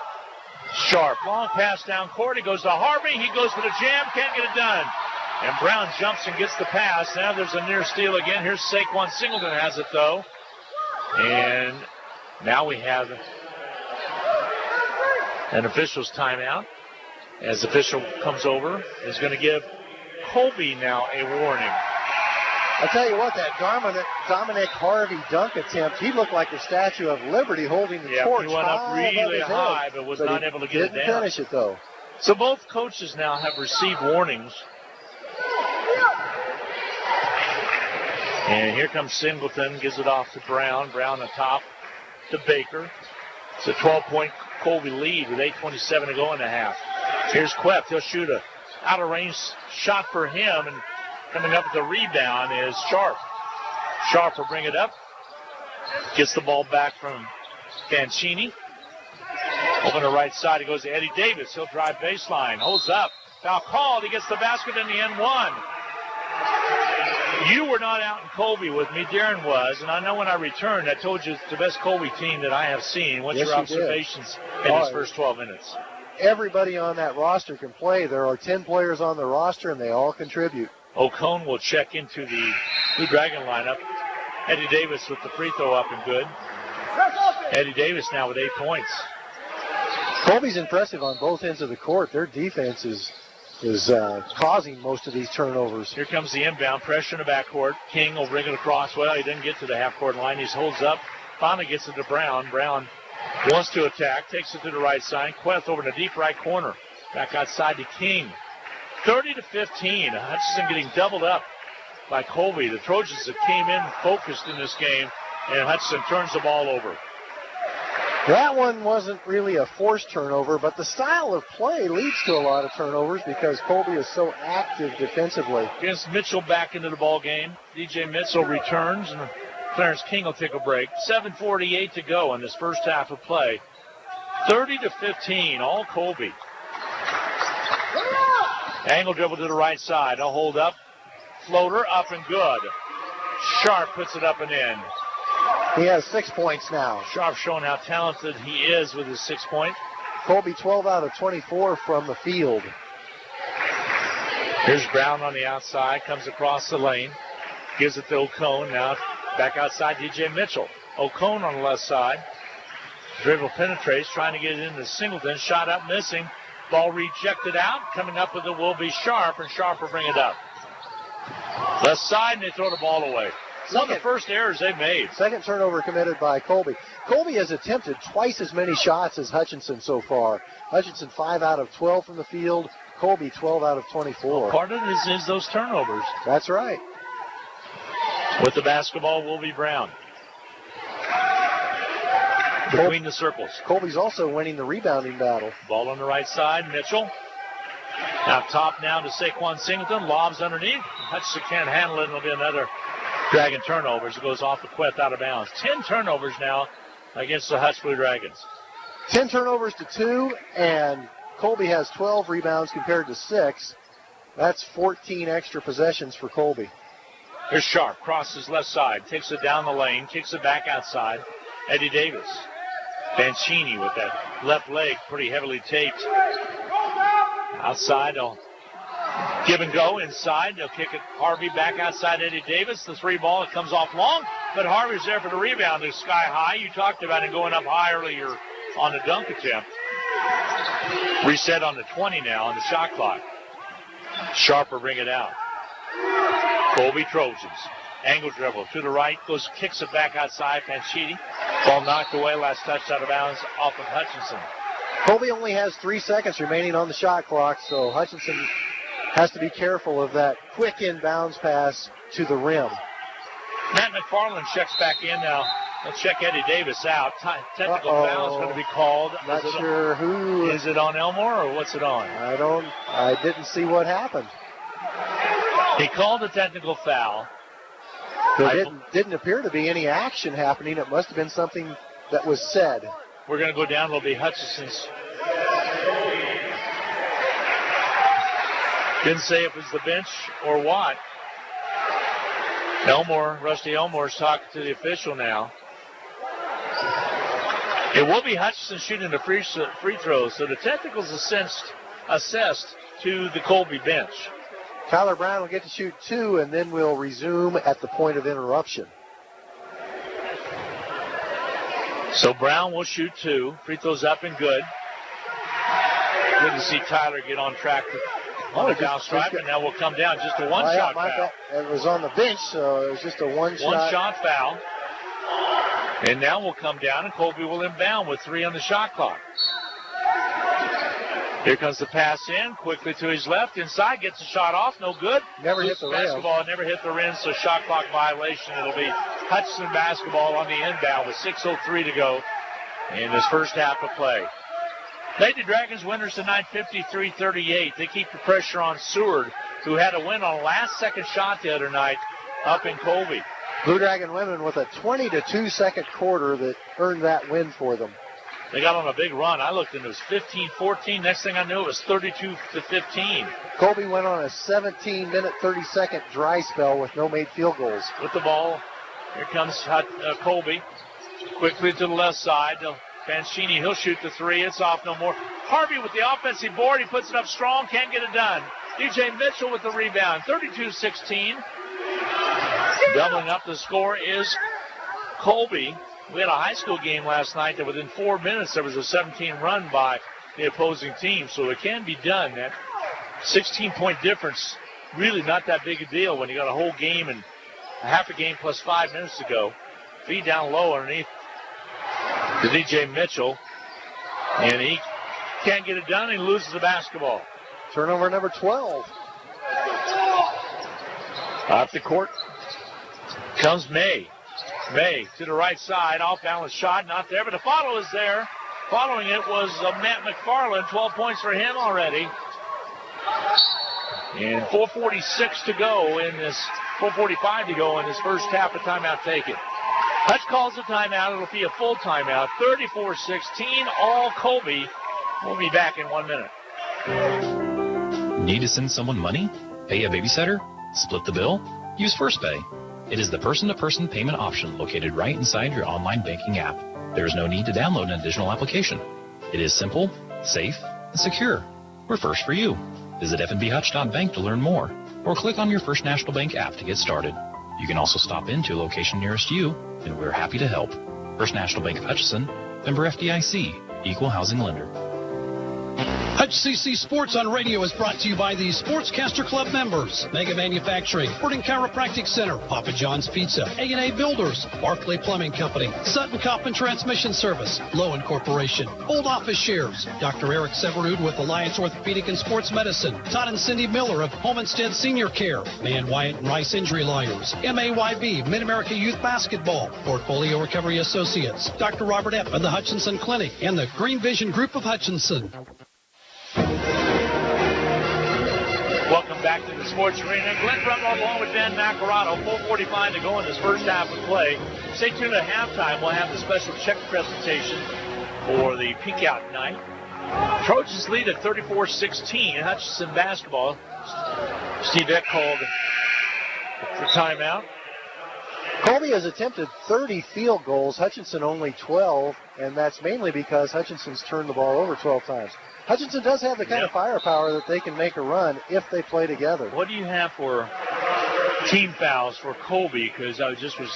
Sharp. Long pass down court. He goes to Harvey. He goes for the jam. Can't get it done. And Brown jumps and gets the pass. Now there's a near steal again. Here's Saquon Singleton has it, though. And now we have an official's timeout. As the official comes over, is going to give Colby now a warning. I'll tell you what, that Dominic Harvey dunk attempt, he looked like the Statue of Liberty holding the torch. He went up really high, but was not able to get it down. Didn't finish it, though. So both coaches now have received warnings. And here comes Singleton, gives it off to Brown. Brown on top to Baker. It's a 12-point Colby lead with 8:27 to go in the half. Here's Queft. He'll shoot a out-of-range shot for him, and coming up with the rebound is Sharp. Sharp will bring it up. Gets the ball back from Fancini. Over the right side, he goes to Eddie Davis. He'll drive baseline. Holds up. Foul called. He gets the basket in the end one. You were not out in Colby with me. Darren was. And I know when I returned, I told you it's the best Colby team that I have seen. What's your observations in his first 12 minutes? Everybody on that roster can play. There are 10 players on the roster, and they all contribute. O'Cone will check into the Blue Dragon lineup. Eddie Davis with the free throw up and good. Eddie Davis now with 8 points. Colby's impressive on both ends of the court. Their defense is causing most of these turnovers. Here comes the inbound. Pressure in the backcourt. King will bring it across. Well, he didn't get to the half-court line. He holds up. Finally gets it to Brown. Brown wants to attack. Takes it to the right side. Queth over in the deep right corner. Back outside to King. 30-15. Hutchinson getting doubled up by Colby. The Trojans that came in focused in this game, and Hutchinson turns the ball over. That one wasn't really a forced turnover, but the style of play leads to a lot of turnovers because Colby is so active defensively. Gets Mitchell back into the ball game. DJ Mitchell returns, and Clarence King will take a break. 7:48 to go in this first half of play. 30-15, all Colby. Angle dribble to the right side. I'll hold up. Floater up and good. Sharp puts it up and in. He has 6 points now. Sharp showing how talented he is with his 6 point. Colby 12 out of 24 from the field. Here's Brown on the outside. Comes across the lane. Gives it to O'Cone. Now back outside DJ Mitchell. O'Cone on the left side. Dribble penetrates. Trying to get it into Singleton. Shot up missing. Ball rejected out. Coming up with it will be Sharp, and Sharp will bring it up. Left side, and they throw the ball away. One of the first errors they've made. Second turnover committed by Colby. Colby has attempted twice as many shots as Hutchinson so far. Hutchinson 5 out of 12 from the field. Colby 12 out of 24. Well, part of it is those turnovers. That's right. With the basketball will be Brown. Between the circles. Colby's also winning the rebounding battle. Ball on the right side. Mitchell. Out top now to Saquon Singleton. Lobs underneath. Hutchinson can't handle it. It'll be another Dragon turnovers. It goes off the Queth out of bounds. 10 turnovers now against the Hutch Blue Dragons. 10 turnovers to 2, and Colby has 12 rebounds compared to 6. That's 14 extra possessions for Colby. Here's Sharp. Crosses left side. Takes it down the lane. Kicks it back outside. Eddie Davis. Fancini with that left leg pretty heavily taped. Outside, they'll give and go inside. They'll kick it. Harvey back outside Eddie Davis. The 3 ball, it comes off long, but Harvey's there for the rebound. It's sky high. You talked about it going up high earlier on the dunk attempt. Reset on the 20 now on the shot clock. Sharper bring it out. Colby Trojans. Angle dribble to the right, kicks it back outside. Panchini. Ball knocked away, last touch out of bounds off of Hutchinson. Colby only has 3 seconds remaining on the shot clock, so Hutchinson has to be careful of that quick inbounds pass to the rim. Matt McFarland checks back in now. They'll check Eddie Davis out. Technical foul is going to be called. Not sure who. Is it on Elmore or what's it on? I didn't see what happened. He called a technical foul. There didn't appear to be any action happening. It must have been something that was said. We're going to go down. It'll be Hutchinson's. Didn't say if it was the bench or what. Rusty Elmore's talking to the official now. It will be Hutchinson shooting the free throws, so the technical's assessed to the Colby bench. Tyler Brown will get to shoot 2, and then we'll resume at the point of interruption. So Brown will shoot 2. Free throws up and good. Good to see Tyler get on track on the foul stripe, and now we'll come down. Just a one-shot foul. It was on the bench, so it was just a one-shot. One-shot foul. And now we'll come down, and Colby will inbound with 3 on the shot clock. Here comes the pass in, quickly to his left, inside, gets the shot off, no good. Never hit the rim. Basketball never hit the rim, so shot clock violation. It'll be Hutchinson basketball on the inbound with 6:03 to go in this first half of play. Lady Dragons winners tonight, 53-38. They keep the pressure on Seward, who had a win on a last-second shot the other night up in Colby. Blue Dragon women with a 20-2 second quarter that earned that win for them. They got on a big run. I looked and it was 15-14. Next thing I knew, it was 32-15. Colby went on a 17-minute, 30-second dry spell with no made field goals. With the ball, here comes Colby. Quickly to the left side. Panchini, he'll shoot the 3. It's off no more. Harvey with the offensive board. He puts it up strong. Can't get it done. DJ Mitchell with the rebound. 32-16. Doubling up the score is Colby. We had a high school game last night that within 4 minutes there was a 17 run by the opposing team. So it can be done. That 16-point difference, really not that big a deal when you got a whole game and a half a game plus 5 minutes to go. Feed down low underneath to DJ Mitchell. And he can't get it done. He loses the basketball. Turnover number 12. Off the court comes May. May to the right side, off-balance shot, not there, but the follow is there. Following it was Matt McFarland, 12 points for him already. And 4:46 to go in this, 4:45 to go in this first half of timeout taken. Hutch calls a timeout. It'll be a full timeout. 34-16, all Colby. We'll be back in 1 minute. Need to send someone money? Pay a babysitter? Split the bill? Use First Pay. It is the person-to-person payment option located right inside your online banking app. There is no need to download an additional application. It is simple, safe, and secure. We're first for you. Visit fnbhutch.bank to learn more, or click on your First National Bank app to get started. You can also stop into a location nearest you, and we're happy to help. First National Bank of Hutchinson, member FDIC, equal housing lender. HutchCC Sports on Radio is brought to you by the Sportscaster Club members, Mega Manufacturing, Sporting Chiropractic Center, Papa John's Pizza, A&A Builders, Barclay Plumbing Company, Sutton Coppin Transmission Service, Lowen Corporation, Old Office Shares, Dr. Eric Severud with Alliance Orthopedic and Sports Medicine, Todd and Cindy Miller of Homestead Senior Care, Man Wyatt and Rice Injury Lawyers, MAYB, Mid-America Youth Basketball, Portfolio Recovery Associates, Dr. Robert Epp of the Hutchinson Clinic, and the Green Vision Group of Hutchinson. Welcome back to the Sports Arena. Glenn Brumwell along with Dan Macarano. 4:45 to go in this first half of play. Stay tuned at halftime. We'll have the special check presentation for the peek out night. Trojans lead at 34-16. Hutchinson basketball. Steve Eck called for timeout. Colby has attempted 30 field goals. Hutchinson only 12, and that's mainly because Hutchinson's turned the ball over 12 times. Hutchinson does have the kind of firepower that they can make a run if they play together. What do you have for team fouls for Colby? Because I just was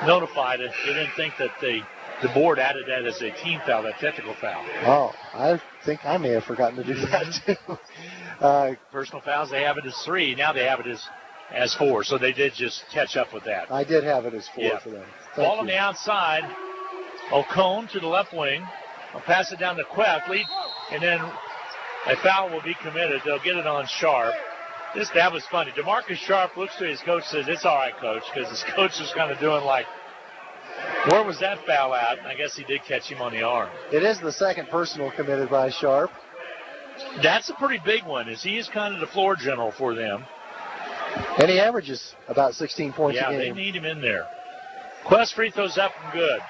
notified that they didn't think that the board added that as a team foul, that technical foul. Oh, I think I may have forgotten to do that too. Personal fouls, they have it as 3. Now they have it as 4. So they did just catch up with that. I did have it as 4 for them. Ball on the outside. O'Cone to the left wing. I'll pass it down to Queft. And then a foul will be committed. They'll get it on Sharp. That was funny. DeMarcus Sharp looks to his coach and says, "It's all right, coach," because his coach is kind of doing like, where was that foul at? I guess he did catch him on the arm. It is the second personal committed by Sharp. That's a pretty big one, as he is kind of the floor general for them. And he averages about 16 points a game. Yeah, they need him in there. Quest free throws up and good.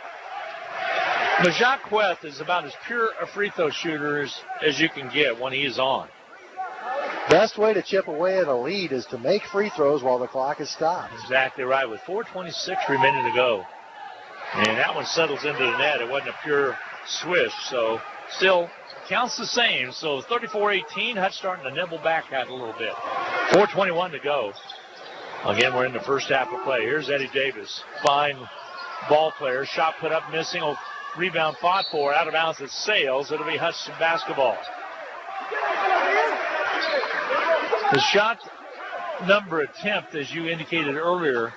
Majak Quest is about as pure a free throw shooter as you can get when he is on. Best way to chip away at a lead is to make free throws while the clock is stopped. Exactly right, with 4:26 remaining to go. And that one settles into the net. It wasn't a pure swish, so still counts the same. So 34-18, Hutch starting to nibble back at it a little bit. 4:21 to go. Again, we're in the first half of play. Here's Eddie Davis. Fine ball player. Shot put up, missing. Rebound fought for. Out of bounds at Sales. It'll be Hutchinson basketball. The shot number attempt, as you indicated earlier,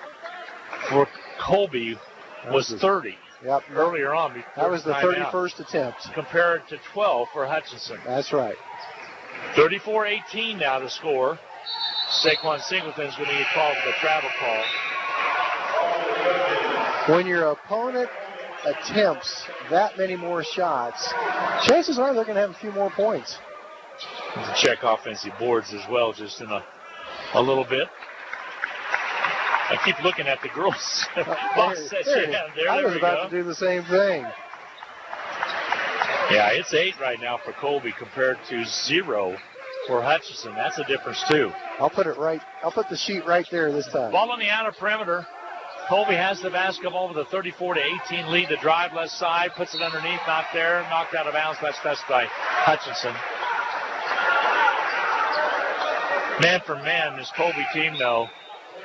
for Colby was 30. Yep. Earlier on. That was the 31st attempt. Compared to 12 for Hutchinson. That's right. 34-18 now to score. Saquon Singleton's going to get called for the travel call. When your opponent attempts that many more shots, chances are they're going to have a few more points. Check offensive boards as well, just in a little bit. I keep looking at the girls. I was about to do the same thing. Yeah, it's 8 right now for Colby compared to 0 for Hutchinson. That's a difference too. I'll put the sheet right there this time. Ball on the outer perimeter. Colby has the basketball with a 34-18 lead. The drive left side, puts it underneath, not there, knocked out of bounds. That's by Hutchinson. Man for man, this Colby team, though,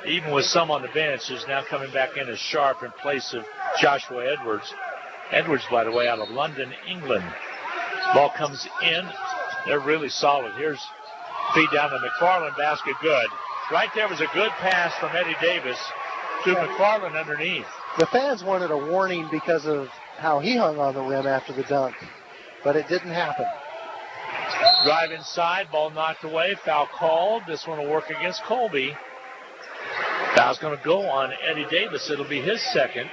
even with some on the bench, is now coming back in as Sharp in place of Joshua Edwards. Edwards, by the way, out of London, England. Ball comes in. They're really solid. Here's feed down the McFarland basket. Good. Right there was a good pass from Eddie Davis to McFarland underneath. The fans wanted a warning because of how he hung on the rim after the dunk, but it didn't happen. Drive inside, ball knocked away, foul called. This one will work against Colby. Foul's going to go on Eddie Davis. It'll be his second.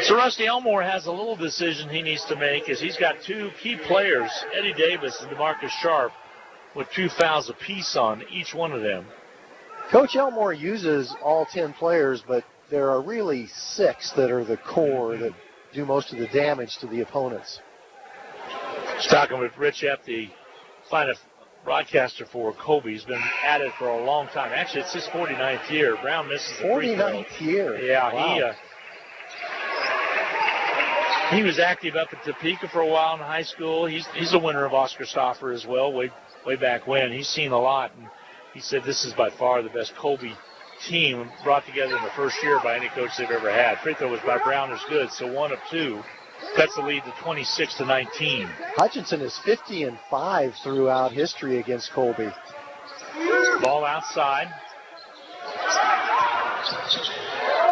So Rusty Elmore has a little decision he needs to make, as he's got 2 key players, Eddie Davis and DeMarcus Sharp, with 2 fouls apiece on each one of them. Coach Elmore uses all 10 players, but there are really 6 that are the core that do most of the damage to the opponents. Just talking with Rich Epp, the final broadcaster for Colby. He's been at it for a long time. Actually, it's his 49th year. Brown misses the free throw. 49th year. Yeah, wow. He was active up at Topeka for a while in high school. He's a winner of Oscar Stauffer as well, way back when. He's seen a lot, and he said this is by far the best Colby team brought together in the first year by any coach they've ever had. Free throw was by Brown is good, so 1 of 2. Cuts the lead to 26-19. Hutchinson is 50-5 throughout history against Colby. Ball outside.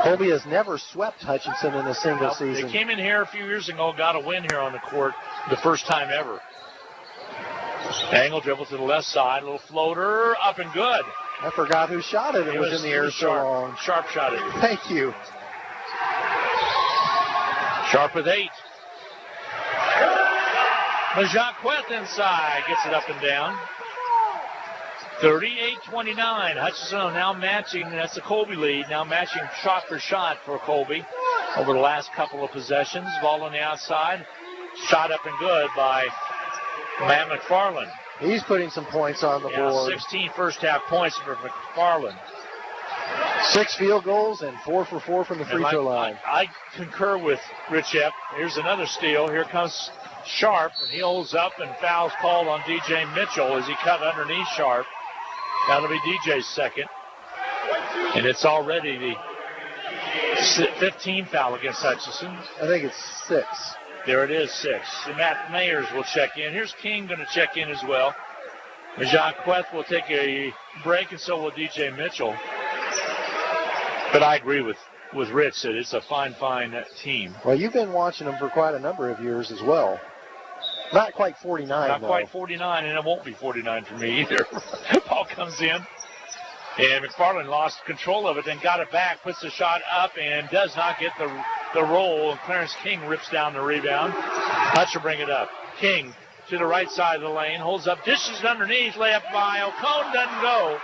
Colby has never swept Hutchinson in a single season. They came in here a few years ago, got a win here on the court, the first time ever. Angle dribble to the left side, little floater, up and good. I forgot who shot it. It was in the air so long. Sharp shot it. Thank you. Sharp with 8. Majak Queth inside, gets it up and down. 38-29. Hutchinson now matching, that's the Colby lead, now matching shot for shot for Colby over the last couple of possessions. Ball on the outside, shot up and good by Matt McFarland. He's putting some points on the board. 16 first half points for McFarland. 6 field goals and 4 for 4 from the free throw line. I concur with Rich Epp. Here's another steal. Here comes Sharp, and he holds up, and foul's called on DJ Mitchell as he cut underneath Sharp. That'll be DJ's second. And it's already the 15 foul against Hutchinson. I think it's 6. There it is, 6. And Matt Mayers will check in. Here's King going to check in as well. Jayhawk West will take a break, and so will DJ Mitchell. But I agree with Rich that it's a fine team. Well, you've been watching them for quite a number of years as well. Not quite 49, Not though. quite 49, and it won't be 49 for me either. Ball comes in, and McFarland lost control of it, then got it back, puts the shot up, and does not get the roll. And Clarence King rips down the rebound. Hutch will bring it up. King to the right side of the lane, holds up, dishes underneath, layup by O'Cone, doesn't go.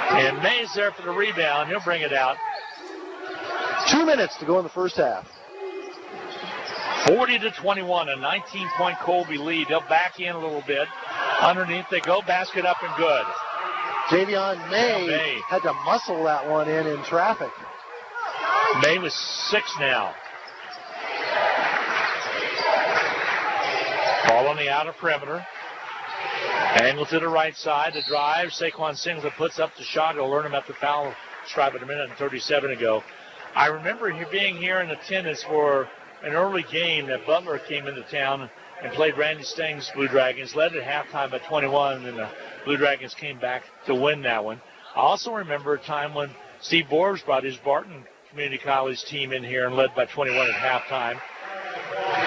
And May's there for the rebound. He'll bring it out. 2 minutes to go in the first half. 40-21, a 19-point Colby lead. They'll back in a little bit. Underneath they go, basket up and good. Javion May had to muscle that one in traffic. May was 6 now. Ball on the outer perimeter. Angle to the right side, the drive. Saquon Singleton puts up the shot. He'll learn him at the foul stripe at a minute and 37 ago. I remember being here in attendance for an early game that Butler came into town and played Randy Stang's Blue Dragons, led at halftime at 21, and the Blue Dragons came back to win that one. I also remember a time when Steve Borbs brought his Barton Community College team in here and led by 21 at halftime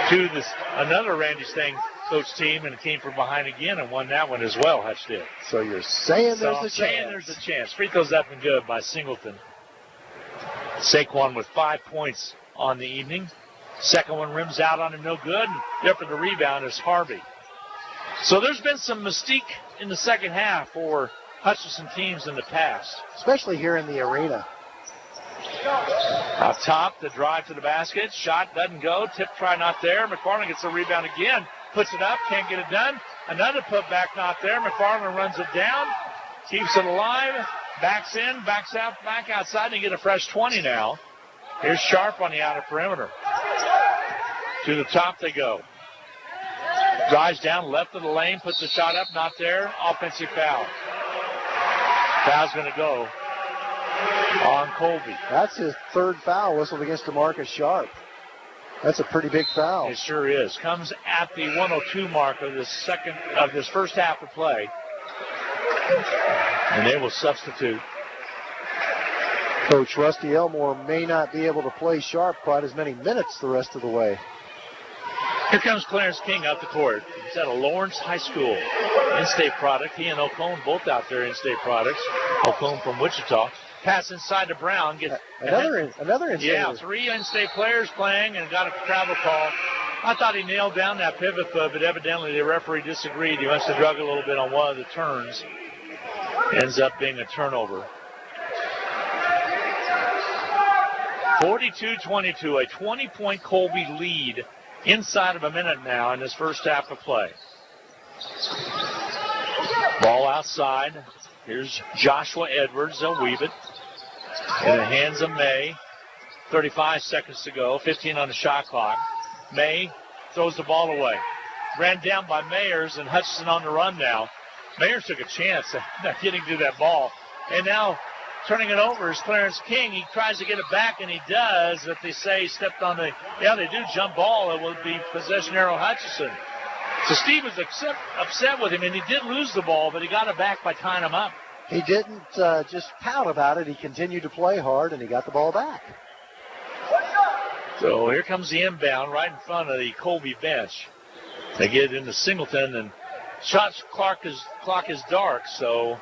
to another Randy Stang coach team, and came from behind again and won that one as well, Hutch did. So you're saying there's a chance. There's a chance. Free throws up and good by Singleton. Saquon with 5 points on the evening. Second one rims out on him, no good. And there for the rebound is Harvey. So there's been some mystique in the second half for Hutchinson teams in the past. Especially here in the arena. Up top, the drive to the basket. Shot doesn't go. Tip try not there. McFarland gets the rebound again. Puts it up, can't get it done. Another putback not there. McFarland runs it down. Keeps it alive. Backs in, backs out, back outside, and you get a fresh 20 now. Here's Sharp on the outer perimeter. To the top they go. Drives down left of the lane, puts the shot up, not there. Offensive foul. Foul's going to go on Colby. That's his third foul whistled against DeMarcus Sharp. That's a pretty big foul. It sure is. Comes at the 102 mark of this first half of play. And they will substitute. Coach Rusty Elmore may not be able to play Sharp quite as many minutes the rest of the way. Here comes Clarence King up the court. He's at a Lawrence High School in-state product. He and O'Cone both out there in-state products. O'Cone from Wichita. Pass inside to Brown. Another in-state. Yeah, 3 in-state players playing and got a travel call. I thought he nailed down that pivot foot, but evidently the referee disagreed. He must have drug a little bit on one of the turns. Ends up being a turnover. 42-22, a 20-point Colby lead inside of a minute now in this first half of play. Ball outside. Here's Joshua Edwards. They'll weave it in the hands of May. 35 seconds to go. 15 on the shot clock. May throws the ball away. Ran down by Mayers, and Hutchinson on the run now. Mayers took a chance at getting to that ball. And now turning it over is Clarence King. He tries to get it back, and he does. If they say he stepped on the, they do jump ball, it will be possession arrow Hutchinson. So Steve was upset with him, and he did lose the ball, but he got it back by tying him up. He didn't just pout about it. He continued to play hard, and he got the ball back. So here comes the inbound right in front of the Colby bench. They get it into Singleton, and shot clock is dark, so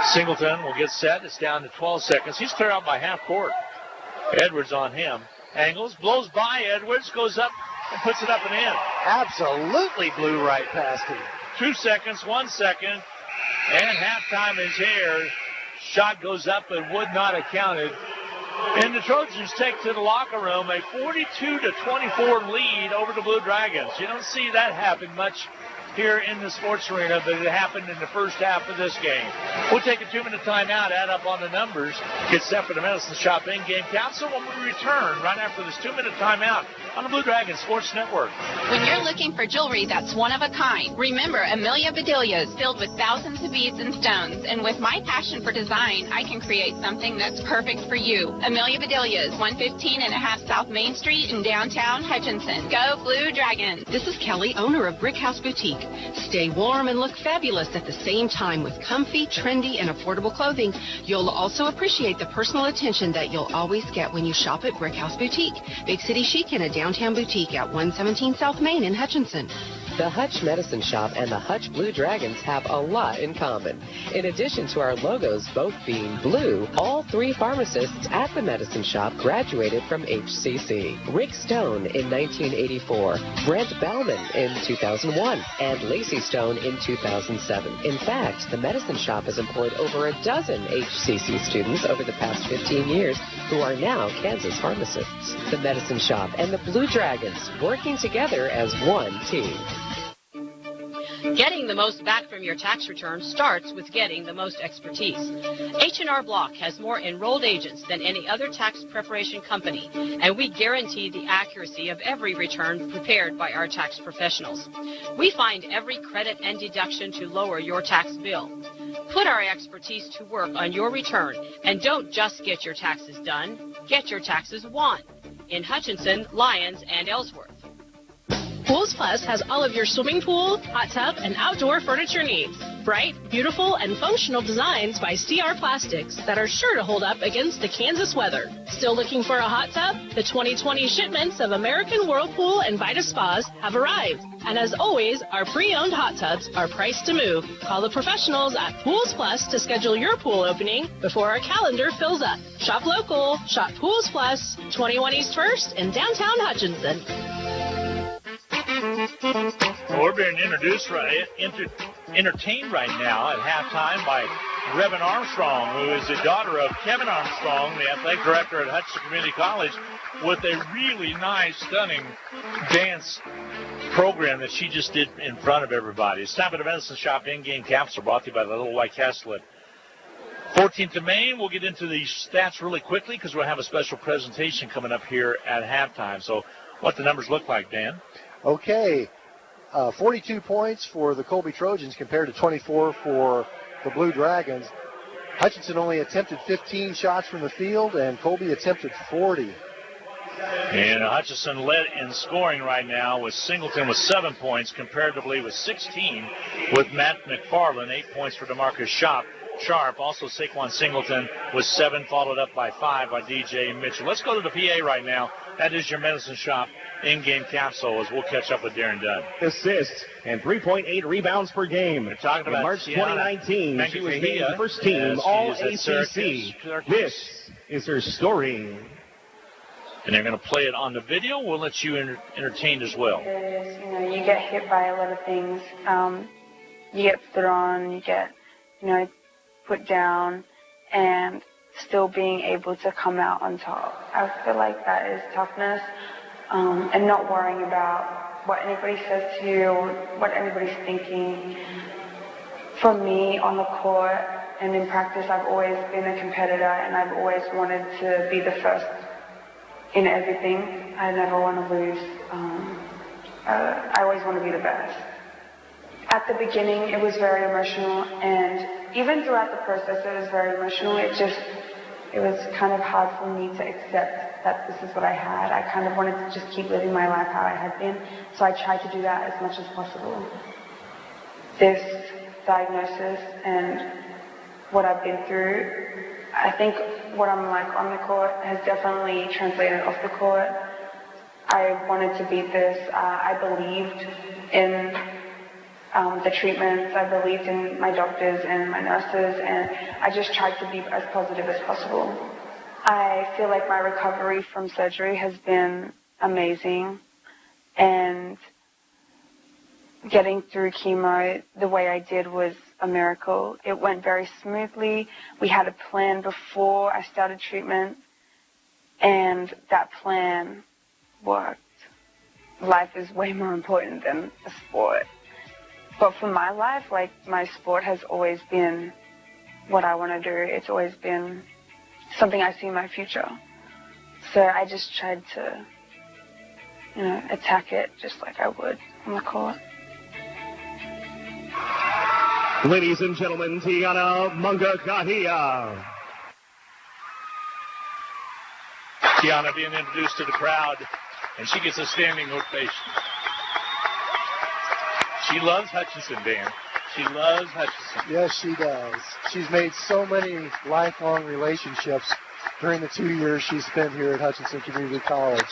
Singleton will get set. It's down to 12 seconds. He's clear out by half court. Edwards on him. Angles, blows by Edwards, goes up and puts it up and in. Absolutely blew right past him. 2 seconds, 1 second, and halftime is here. Shot goes up but would not have counted. And the Trojans take to the locker room a 42-24 lead over the Blue Dragons. You don't see that happen much here in the sports arena that it happened in the first half of this game. We'll take a 2-minute timeout, add up on the numbers, get set for the Medicine Shop in-game capsule when we return right after this 2-minute timeout on the Blue Dragon Sports Network. When you're looking for jewelry that's one of a kind, remember Amelia Bedelia's filled with thousands of beads and stones. And with my passion for design, I can create something that's perfect for you. Amelia Bedelia's, 115.5 South Main Street in downtown Hutchinson. Go Blue Dragon. This is Kelly, owner of Brick House Boutique. Stay warm and look fabulous at the same time with comfy, trendy, and affordable clothing. You'll also appreciate the personal attention that you'll always get when you shop at Brick House Boutique. Big City Chic in a downtown boutique at 117 South Main in Hutchinson. The Hutch Medicine Shop and the Hutch Blue Dragons have a lot in common. In addition to our logos both being blue, all 3 pharmacists at the Medicine Shop graduated from HCC. Rick Stone in 1984, Brent Bauman in 2001, and Lacey Stone in 2007. In fact, the Medicine Shop has employed over a dozen HCC students over the past 15 years who are now Kansas pharmacists. The Medicine Shop and the Blue Dragons working together as one team. Getting the most back from your tax return starts with getting the most expertise. H&R Block has more enrolled agents than any other tax preparation company, and we guarantee the accuracy of every return prepared by our tax professionals. We find every credit and deduction to lower your tax bill. Put our expertise to work on your return, and don't just get your taxes done, get your taxes won. In Hutchinson, Lyons, and Ellsworth. Pools Plus has all of your swimming pool, hot tub, and outdoor furniture needs. Bright, beautiful, and functional designs by CR Plastics that are sure to hold up against the Kansas weather. Still looking for a hot tub? The 2020 shipments of American Whirlpool and Vita Spas have arrived. And as always, our pre-owned hot tubs are priced to move. Call the professionals at Pools Plus to schedule your pool opening before our calendar fills up. Shop local. Shop Pools Plus, 21 East 1st in downtown Hutchinson. Well, we're being entertained right now at halftime by Revan Armstrong, who is the daughter of Kevin Armstrong, the athletic director at Hutchinson Community College, with a really nice, stunning dance program that she just did in front of everybody. It's time for the Medicine Shop in-game capsule brought to you by the Little White Castle at 14th and Main. We'll get into the stats really quickly because we'll have a special presentation coming up here at halftime. So what the numbers look like, Dan? Okay, 42 points for the Colby Trojans compared to 24 for the Blue Dragons. Hutchinson only attempted 15 shots from the field, and Colby attempted 40. And Hutchinson led in scoring right now with Singleton with 7 points, comparatively with 16 with Matt McFarland, 8 points for DeMarcus Sharp. Also Saquon Singleton with 7, followed up by 5 by DJ Mitchell. Let's go to the PA right now. That is your Medicine Shop in-game capsule as we'll catch up with Darren Dunn. Assists and 3.8 rebounds per game. We're talking about in March 2019, she was named the first team All-ACC. This is her story. And they're going to play it on the video. We'll let you entertain as well. You get hit by a lot of things. You get put on, you get, put down, and still being able to come out on top. I feel like that is toughness, and not worrying about what anybody says to you or what anybody's thinking. For me, on the court and in practice, I've always been a competitor, and I've always wanted to be the first in everything. I never want to lose. I always want to be the best. At the beginning, it was very emotional, and even throughout the process, it was very emotional. It was kind of hard for me to accept that this is what I had. I kind of wanted to just keep living my life how I had been, so I tried to do that as much as possible. This diagnosis and what I've been through, I think what I'm like on the court has definitely translated off the court. I wanted to beat this. I believed in the treatments. I believed in my doctors and my nurses, and I just tried to be as positive as possible. I feel like my recovery from surgery has been amazing, and getting through chemo the way I did was a miracle. It went very smoothly. We had a plan before I started treatment, and that plan worked. Life is way more important than a sport. But for my life, like, my sport has always been what I want to do. It's always been something I see in my future. So I just tried to, attack it just like I would on the court. Ladies and gentlemen, Tiana Mungakahia. Tiana being introduced to the crowd, and she gets a standing ovation. She loves Hutchinson, Dan. She loves Hutchinson. Yes, she does. She's made so many lifelong relationships during the 2 years she spent here at Hutchinson Community College.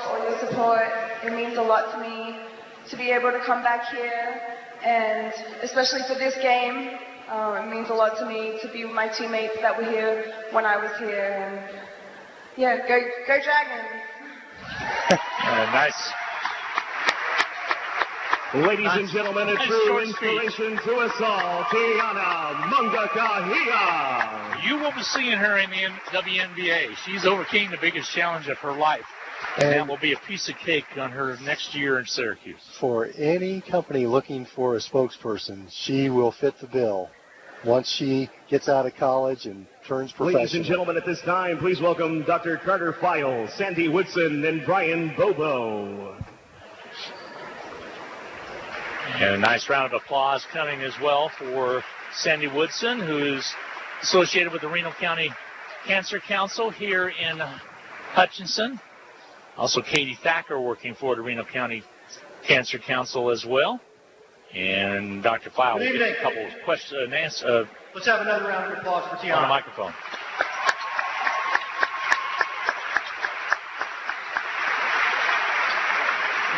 All your support. It means a lot to me to be able to come back here, and especially for this game, it means a lot to me to be with my teammates that were here when I was here. And yeah, go Dragons! Nice. Ladies and gentlemen, a true inspiration to us all, Tiana Mungakahia. You will be seeing her in the WNBA. She's overcame the biggest challenge of her life. And that will be a piece of cake on her next year in Syracuse. For any company looking for a spokesperson, she will fit the bill once she gets out of college and turns professional. Ladies and gentlemen, at this time, please welcome Dr. Carter File, Sandy Woodson, and Brian Bobo. And a nice round of applause coming as well for Sandy Woodson, who is associated with the Reno County Cancer Council here in Hutchinson. Also, Katie Thacker working for the Reno County Cancer Council as well. And Dr. File will get a couple of questions and answers. Let's have another round of applause for Tiana. On the microphone.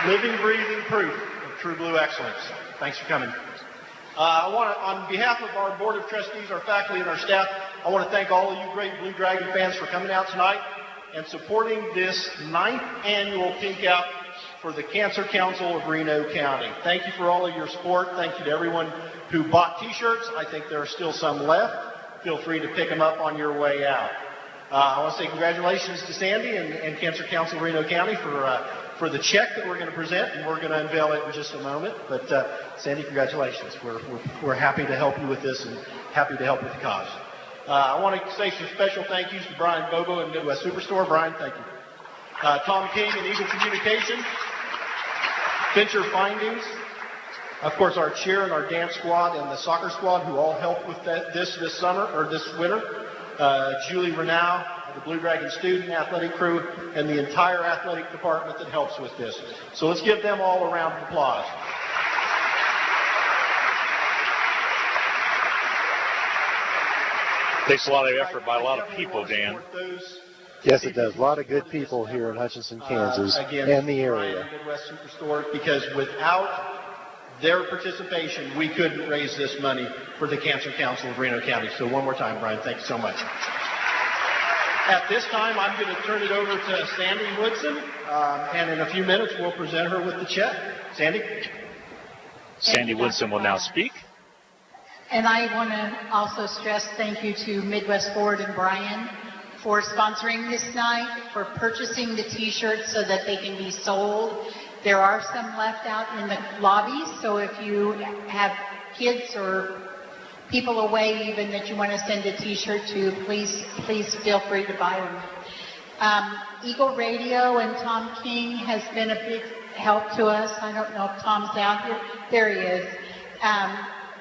Living, breathing proof of true blue excellence. Thanks for coming. I want to, on behalf of our Board of Trustees, our faculty, and our staff, I want to thank all of you great Blue Dragon fans for coming out tonight and supporting this 9th annual Pink Out for the Cancer Council of Reno County. Thank you for all of your support. Thank you to everyone who bought T-shirts. I think there are still some left. Feel free to pick them up on your way out. I want to say congratulations to Sandy and Cancer Council of Reno County for the check that we're going to present, and we're going to unveil it in just a moment. But Sandy, congratulations. We're happy to help you with this and happy to help with the cause. I want to say some special thank yous to Brian Bobo and Midwest Superstore. Brian, thank you. Tom King and Eagle Communication, Fincher Findings, of course our cheer and our dance squad and the soccer squad who all helped with this winter. Julie Renaud, the Blue Dragon student athletic crew, and the entire athletic department that helps with this. So let's give them all a round of applause. Takes a lot of effort by a lot of people, Dan. Yes, it does. A lot of good people here in Hutchinson, Kansas, and the area. Midwest Superstore, because without their participation, we couldn't raise this money for the Cancer Council of Reno County. So one more time, Brian, thank you so much. At this time, I'm going to turn it over to Sandy Woodson, and in a few minutes, we'll present her with the check. Sandy? Sandy Woodson will now speak. And I want to also stress thank you to Midwest Board and Brian for sponsoring this night, for purchasing the T-shirts so that they can be sold. There are some left out in the lobby, so if you have kids or people away even that you want to send a T-shirt to, please feel free to buy them. Eagle Radio and Tom King has been a big help to us. I don't know if Tom's out here. There he is.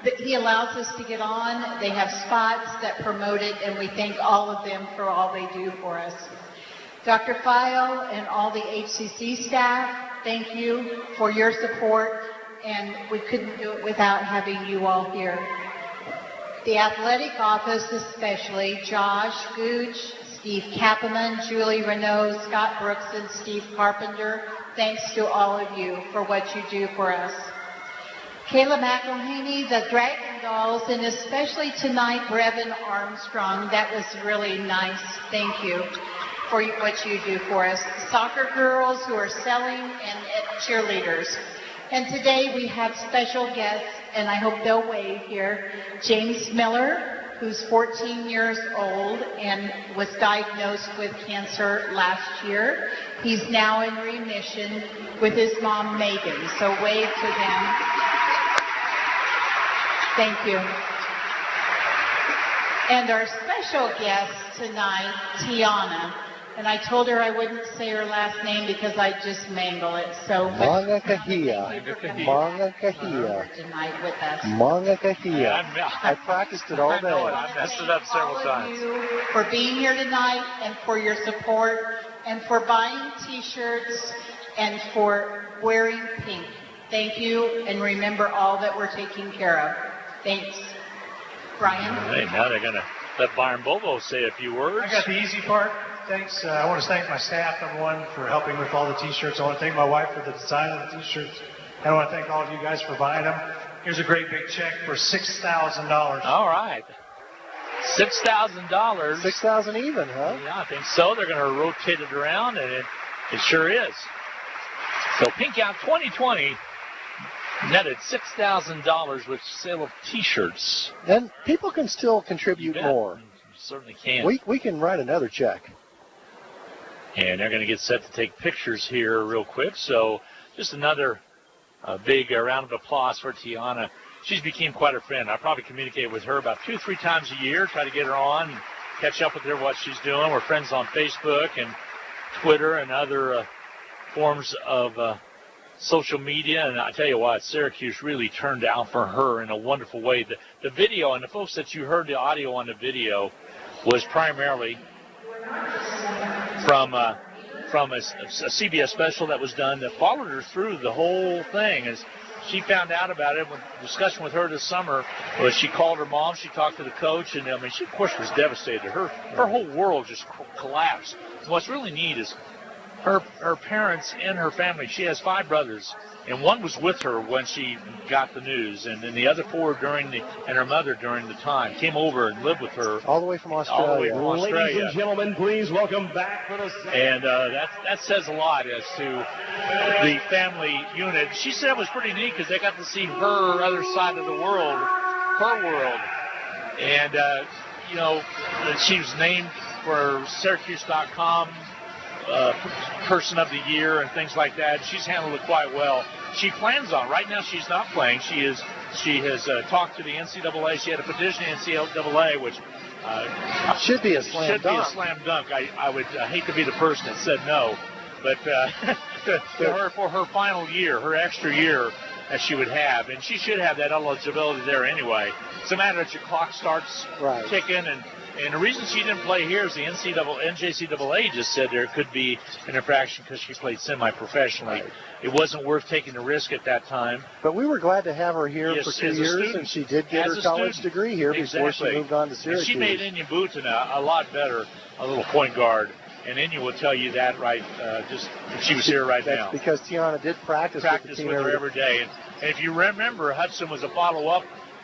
But he allows us to get on. They have spots that promote it, and we thank all of them for all they do for us. Dr. File and all the HCC staff, thank you for your support, and we couldn't do it without having you all here. The athletic office especially, Josh Gooch, Steve Kappeman, Julie Renaud, Scott Brooks, and Steve Carpenter, thanks to all of you for what you do for us. Kayla McElhaney, the Dragon Dolls, and especially tonight, Brevin Armstrong. That was really nice. Thank you for what you do for us. Soccer girls who are selling and cheerleaders. And today we have special guests, and I hope they'll wave here. James Miller, who's 14 years old and was diagnosed with cancer last year. He's now in remission with his mom, Megan. So wave to them. Thank you. And our special guest tonight, Tiana. And I told her I wouldn't say her last name because I'd just mangle it. So Manga Kahia. Manga Kahia. Tonight with us. Manga Kahia. I practiced it all day. I messed it up several times. You for being here tonight and for your support and for buying T-shirts and for wearing pink. Thank you, and remember all that we're taking care of. Thanks. Brian? Hey, now they're going to let Byron Bobo say a few words. I got the easy part. Thanks. I want to thank my staff, number one, for helping with all the T-shirts. I want to thank my wife for the design of the T-shirts. And I want to thank all of you guys for buying them. Here's a great big check for $6,000. All right. $6,000. $6,000 even, huh? Yeah, I think so. They're going to rotate it around, and it sure is. So Pink Out 2020 netted $6,000 with sale of T-shirts. And people can still contribute more. You certainly can. We can write another check. And they're going to get set to take pictures here real quick. So just another big round of applause for Tiana. She's become quite a friend. I probably communicate with her about 2-3 times a year, try to get her on, catch up with her, what she's doing. We're friends on Facebook and Twitter and other forms of social media. And I tell you what, Syracuse really turned out for her in a wonderful way. The video, and the folks that you heard the audio on the video, was primarily from a CBS special that was done that followed her through the whole thing. As she found out about it, with discussion with her this summer, was she called her mom, she talked to the coach, and I mean, she of course was devastated. Her whole world just collapsed. And what's really neat is her parents and her family. She has 5 brothers, and one was with her when she got the news, and then the other 4 and her mother during the time came over and lived with her. All the way from Australia. All the way from Australia. Ladies and gentlemen, please welcome back for the And that says a lot as to the family unit. She said it was pretty neat because they got to see her other side of the world, her world. And, you know, she was named for Syracuse.com Person of the Year and things like that. She's handled it quite well. She plans on, right now she's not playing. She has talked to the NCAA. She had a petition to NCAA, which should be a slam dunk. I would hate to be the person that said no, but for her final year, her extra year that she would have, and she should have that eligibility there anyway. It's a matter that your clock starts ticking, and the reason she didn't play here is the NJCAA just said there could be an infraction because she played semi-professionally. Right. It wasn't worth taking the risk at that time. But we were glad to have her here for 2 years, and she did get her college degree here before she moved on to Syracuse. And she made Enya Booten a lot better, a little point guard. And Enya will tell you that just if she was here right now. Because Tiana did practice with her every day. And if you remember, Hudson was a follow-up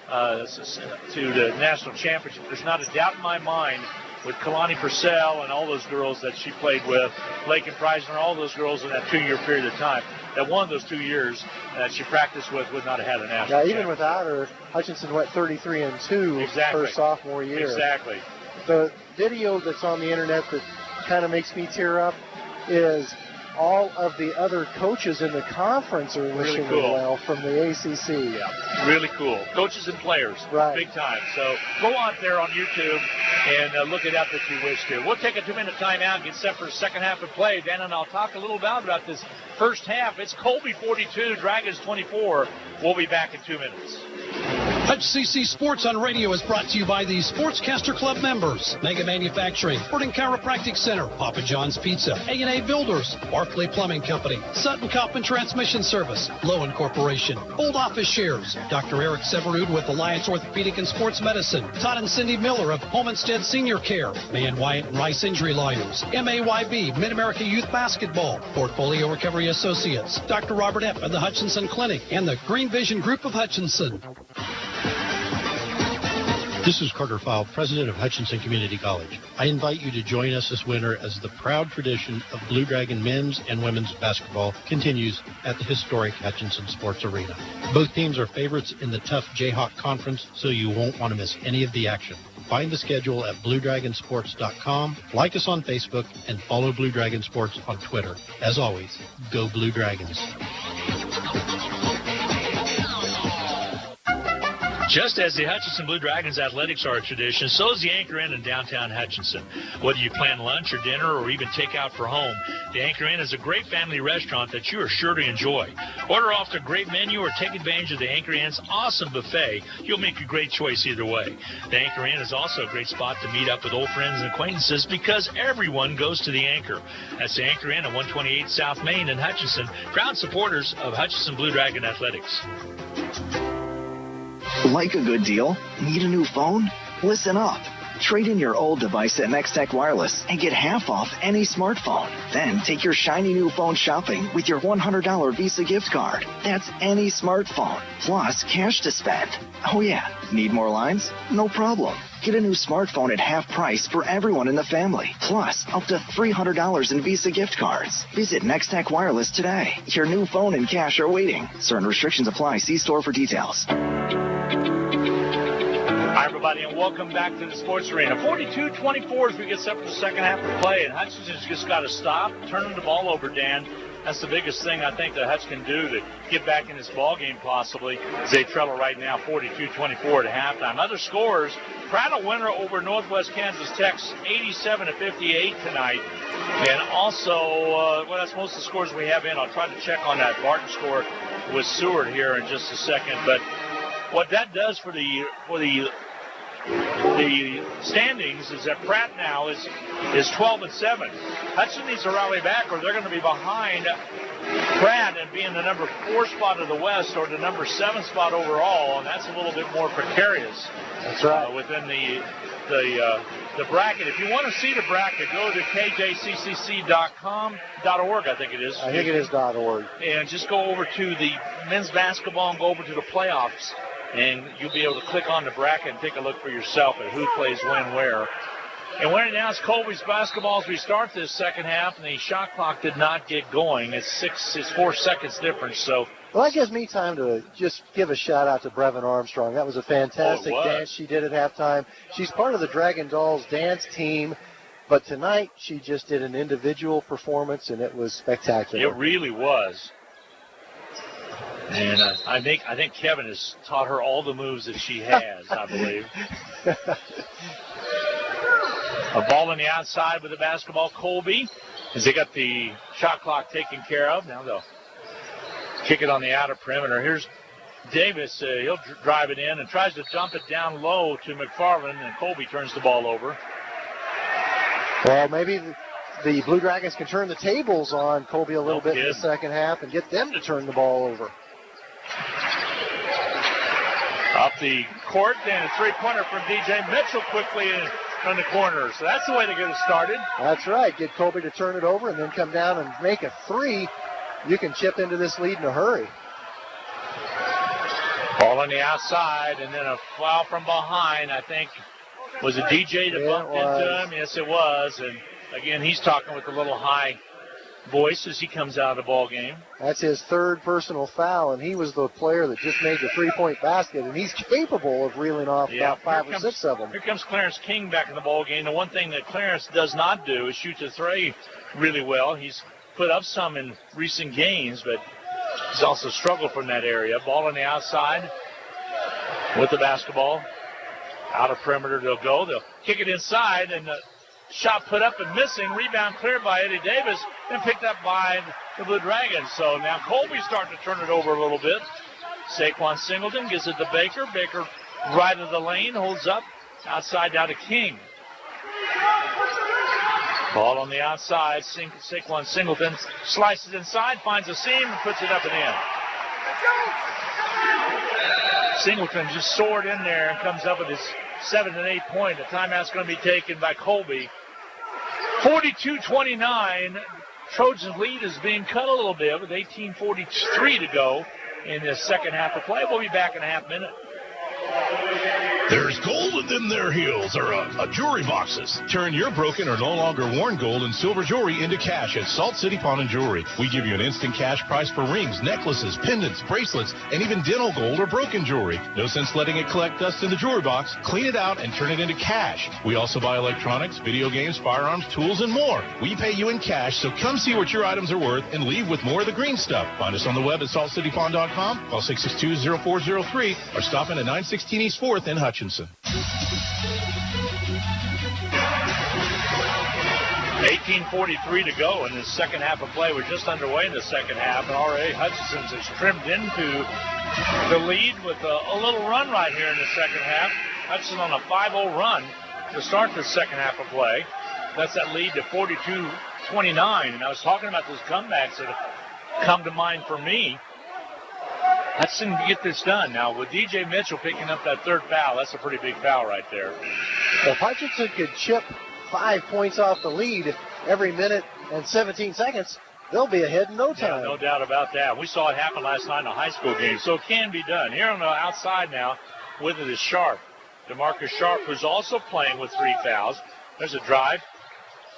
to the national championship. There's not a doubt in my mind with Kalani Purcell and all those girls that she played with, Blake and Preisner, all those girls in that 2-year period of time, that one of those 2 years that she practiced with would not have had a national championship. Even without her, Hutchinson went 33-2 her sophomore year. Exactly. The video that's on the internet that kind of makes me tear up is all of the other coaches in the conference are wishing her well from the ACC. Yeah, really cool. Coaches and players, big time. So go out there on YouTube and look it up if you wish to. We'll take a 2-minute timeout and get set for the second half of play. Dan and I'll talk a little about this first half. It's Colby 42, Dragons 24. We'll be back in 2 minutes. HutchCC Sports on Radio is brought to you by the Sportscaster Club members, Mega Manufacturing, Sporting Chiropractic Center, Papa John's Pizza, A&A Builders, Barclay Plumbing Company, Sutton Kaufman Transmission Service, Lowen Corporation, Old Office Shares, Dr. Eric Severud with Alliance Orthopedic and Sports Medicine, Todd and Cindy Miller of Homestead Senior Care, Man Wyatt and Rice Injury Lawyers, MAYB, Mid-America Youth Basketball, Portfolio Recovery Associates, Dr. Robert F. of the Hutchinson Clinic, and the Green Vision Group of Hutchinson. This is Carter File, president of Hutchinson Community College. I invite you to join us this winter as the proud tradition of Blue Dragon men's and women's basketball continues at the historic Hutchinson Sports Arena. Both teams are favorites in the tough Jayhawk Conference, so you won't want to miss any of the action. Find the schedule at BlueDragonSports.com, like us on Facebook, and follow Blue Dragon Sports on Twitter. As always, go Blue Dragons. Just as the Hutchinson Blue Dragons athletics are a tradition, so is the Anchor Inn in downtown Hutchinson. Whether you plan lunch or dinner or even take out for home, the Anchor Inn is a great family restaurant that you are sure to enjoy. Order off the great menu or take advantage of the Anchor Inn's awesome buffet. You'll make a great choice either way. The Anchor Inn is also a great spot to meet up with old friends and acquaintances because everyone goes to the Anchor. That's the Anchor Inn at 128 South Main in Hutchinson, proud supporters of Hutchinson Blue Dragon Athletics. Like a good deal? Need a new phone? Listen up. Trade in your old device at Nextech Wireless and get half off any smartphone. Then take your shiny new phone shopping with your $100 Visa gift card. That's any smartphone, plus cash to spend. Oh yeah, need more lines? No problem. Get a new smartphone at half price for everyone in the family, plus up to $300 in Visa gift cards. Visit Nextech Wireless today. Your new phone and cash are waiting. Certain restrictions apply. See store for details. Hi, everybody, and welcome back to the Sports Arena. 42-24 as we get set for the second half of play, and Hutchinson's just got to stop, turning the ball over, Dan. That's the biggest thing I think that Hutch can do to get back in this ball game possibly. They trail right now 42-24 at halftime. Other scores, Prattle winner over Northwest Kansas Tech 87-58 tonight. And also, well, that's most of the scores we have in. I'll try to check on that Barton score with Seward here in just a second. But what that does for the standings is that Pratt now is 12-7. Hudson needs to rally back, or they're going to be behind Pratt and be in the number 4 spot of the West or the number 7 spot overall, and that's a little bit more precarious. That's right. Within the bracket. If you want to see the bracket, go to kjccc.com.org, I think it is. I think it is .org. And just go over to the men's basketball and go over to the playoffs. And you'll be able to click on the bracket and take a look for yourself at who plays when, where. And right now it's Colby's basketball as we start this second half, and the shot clock did not get going. It's 4 seconds difference. So, well, that gives me time to just give a shout-out to Brevin Armstrong. That was a fantastic dance she did at halftime. She's part of the Dragon Dolls dance team, but tonight she just did an individual performance, and it was spectacular. It really was. And I think Kevin has taught her all the moves that she has, I believe. A ball on the outside with the basketball, Colby, as they got the shot clock taken care of. Now they'll kick it on the outer perimeter. Here's Davis. He'll drive it in and tries to dump it down low to McFarland, and Colby turns the ball over. Well, maybe the Blue Dragons can turn the tables on Colby a little bit in the second half and get them to turn the ball over. Up the court, and a three-pointer from DJ Mitchell quickly in the corner. So that's the way to get it started. That's right. Get Colby to turn it over and then come down and make a three. You can chip into this lead in a hurry. Ball on the outside, and then a foul from behind. I think, was it DJ that bumped into him? Yes, it was. And, again, he's talking with a little high voice as he comes out of the ball game. That's his third personal foul, and he was the player that just made the three-point basket, and he's capable of reeling off about 5 or 6 of them. Here comes Clarence King back in the ball game. The one thing that Clarence does not do is shoot the three really well. He's put up some in recent games, but he's also struggled from that area. Ball on the outside with the basketball. Out of perimeter they'll go. They'll kick it inside, and the shot put up and missing. Rebound cleared by Eddie Davis, then picked up by the Blue Dragons. So now Colby's starting to turn it over a little bit. Saquon Singleton gives it to Baker. Baker right of the lane, holds up. Outside down to King. Ball on the outside. Saquon Singleton slices inside, finds a seam, and puts it up and in. Singleton just soared in there and comes up with his 7 and 8 point. The timeout's going to be taken by Colby. 42-29. Trojans' lead is being cut a little bit with 18:43 to go in the second half of play. We'll be back in a half minute. There's gold within their heels, or jewelry boxes. Turn your broken or no longer worn gold and silver jewelry into cash at Salt City Pawn and Jewelry. We give you an instant cash price for rings, necklaces, pendants, bracelets, and even dental gold or broken jewelry. No sense letting it collect dust in the jewelry box. Clean it out and turn it into cash. We also buy electronics, video games, firearms, tools, and more. We pay you in cash, so come see what your items are worth and leave with more of the green stuff. Find us on the web at saltcitypawn.com, call 662-0403, or stop in at 916 East 4th in Hutchinson. 18:43 to go in the second half of play. We're just underway in the second half, and already Hutchinson's has trimmed into the lead with a little run right here in the second half. Hutchinson on a 5-0 run to start the second half of play. That's that lead to 42-29. And I was talking about those comebacks that have come to mind for me. Hutchinson can get this done. Now, with DJ Mitchell picking up that third foul, that's a pretty big foul right there. If Hutchinson could chip 5 points off the lead every minute and 17 seconds, they'll be ahead in no time. Yeah, no doubt about that. We saw it happen last night in a high school game, so it can be done. Here on the outside now with it is Sharp. DeMarcus Sharp, who's also playing with 3 fouls. There's a drive.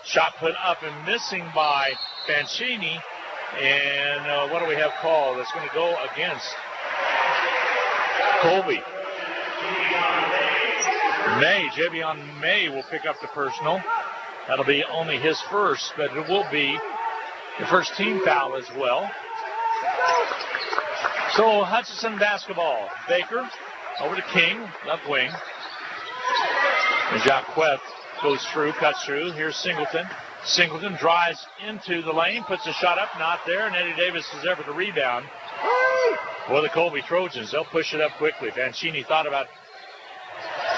Shot put up and missing by Fancini. And what do we have called? That's going to go against Colby. Javion May will pick up the personal. That'll be only his first, but it will be the first team foul as well. So Hutchinson basketball. Baker over to King, left wing. And Jayhawk West goes through, cuts through. Here's Singleton. Singleton drives into the lane, puts a shot up, not there, and Eddie Davis is there for the rebound. For the Colby Trojans, they'll push it up quickly. Fancini thought about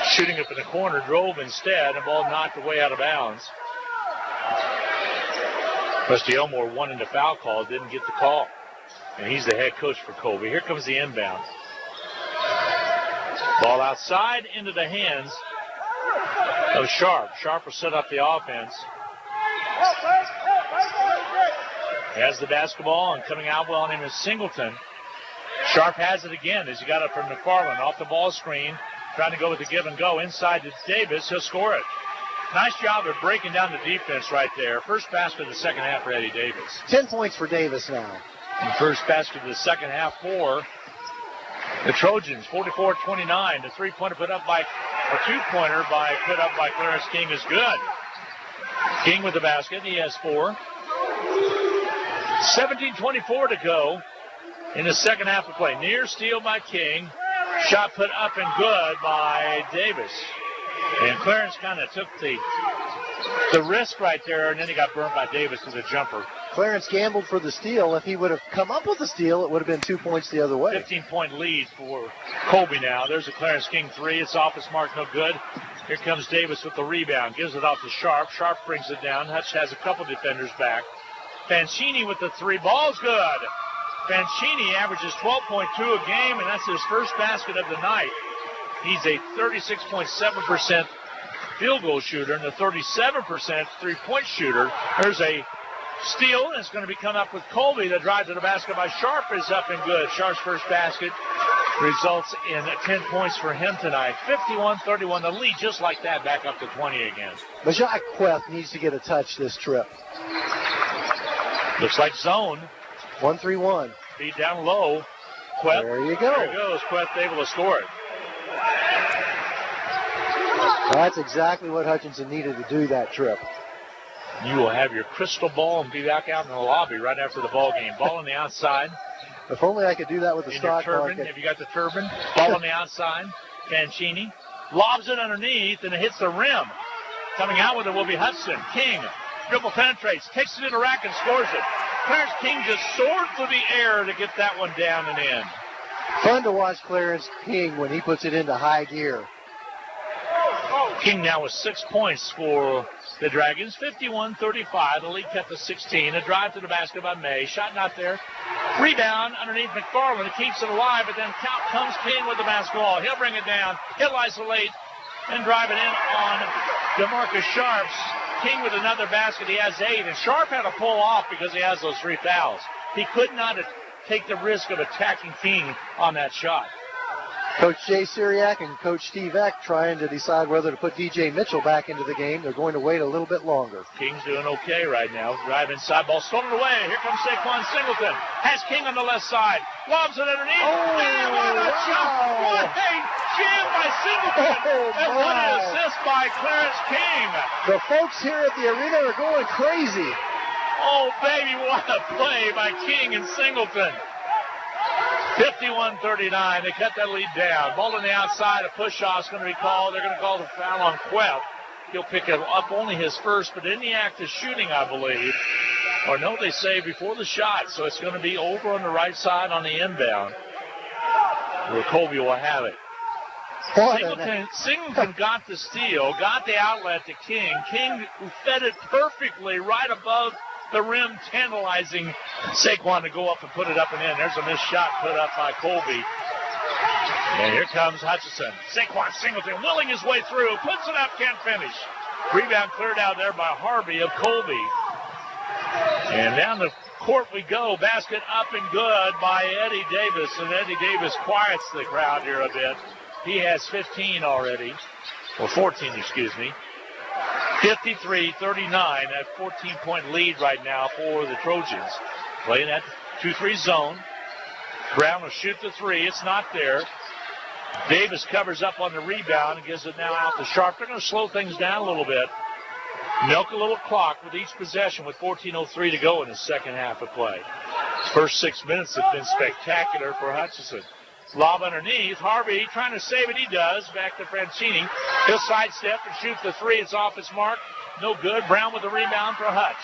shooting up in the corner, drove instead, and ball knocked away out of bounds. Rusty Elmore wanted the foul call, didn't get the call. And he's the head coach for Colby. Here comes the inbound. Ball outside into the hands of Sharp. Sharp will set up the offense. Has the basketball, and coming out well on him is Singleton. Sharp has it again as he got it from McFarland off the ball screen, trying to go with the give and go inside to Davis. He'll score it. Nice job of breaking down the defense right there. First basket of the second half for Eddie Davis. 10 points for Davis now. And first basket of the second half for the Trojans. 44-29. The three-pointer put up by, or two-pointer put up by Clarence King is good. King with the basket. He has 4. 17:24 to go in the second half of play. Near steal by King. Shot put up and good by Davis. And Clarence kind of took the risk right there, and then he got burned by Davis with a jumper. Clarence gambled for the steal. If he would have come up with the steal, it would have been 2 points the other way. 15-point lead for Colby now. There's a Clarence King three. It's off his mark, no good. Here comes Davis with the rebound. Gives it off to Sharp. Sharp brings it down. Hutch has a couple defenders back. Fancini with the three. Ball's good. Fancini averages 12.2 a game, and that's his first basket of the night. He's a 36.7% field goal shooter and a 37% three-point shooter. There's a steal, and it's going to be coming up with Colby. The drive to the basket by Sharp is up and good. Sharp's first basket results in 10 points for him tonight. 51-31, the lead just like that, back up to 20 again. Jayhawk West needs to get a touch this trip. Looks like zone. 1-3-1. Feed down low. Queth. There you go. There it goes. Queth able to score it. That's exactly what Hutchinson needed to do that trip. You will have your crystal ball and be back out in the lobby right after the ball game. Ball on the outside. If only I could do that with the stock market. Have you got the turban? Ball on the outside. Fancini lobs it underneath, and it hits the rim. Coming out with it will be Hudson. King dribble penetrates, takes it to the rack and scores it. Clarence King just soared through the air to get that one down and in. Fun to watch Clarence King when he puts it into high gear. King now with 6 points for the Dragons. 51-35. The lead kept to 16. A drive to the basket by May. Shot not there. Rebound underneath McFarland. It keeps it alive, but then comes King with the basketball. He'll bring it down. He'll isolate and drive it in on DeMarcus Sharp's. King with another basket. He has 8. And Sharp had to pull off because he has those 3 fouls. He could not take the risk of attacking King on that shot. Coach Jay Syriac and Coach Steve Eck trying to decide whether to put DJ Mitchell back into the game. They're going to wait a little bit longer. King's doing okay right now. Drive inside, ball stolen away. Here comes Saquon Singleton. Has King on the left side. Lobs it underneath. Oh, and what a jump. What a jam by Singleton. And what an assist by Clarence King. The folks here at the arena are going crazy. Oh, baby, what a play by King and Singleton. 51-39. They cut that lead down. Ball on the outside. A push-off is going to be called. They're going to call the foul on Queft. He'll pick up only his first, but in the act of shooting, I believe. Or no, they say before the shot. So it's going to be over on the right side on the inbound, where Colby will have it. Singleton got the steal, got the outlet to King. King fed it perfectly right above the rim, tantalizing Saquon to go up and put it up and in. There's a missed shot put up by Colby. And here comes Hutchinson. Saquon Singleton willing his way through, puts it up, can't finish. Rebound cleared out there by Harvey of Colby. And down the court we go. Basket up and good by Eddie Davis. And Eddie Davis quiets the crowd here a bit. He has 15 already. Or 14, excuse me. 53-39, that 14-point lead right now for the Trojans. Playing that 2-3 zone. Brown will shoot the three. It's not there. Davis covers up on the rebound and gives it now out to Sharp. They're going to slow things down a little bit. Milk a little clock with each possession with 14:03 to go in the second half of play. First 6 minutes have been spectacular for Hutchinson. Lob underneath. Harvey trying to save it. He does. Back to Francini. He'll sidestep and shoot the three. It's off his mark. No good. Brown with the rebound for Hutch.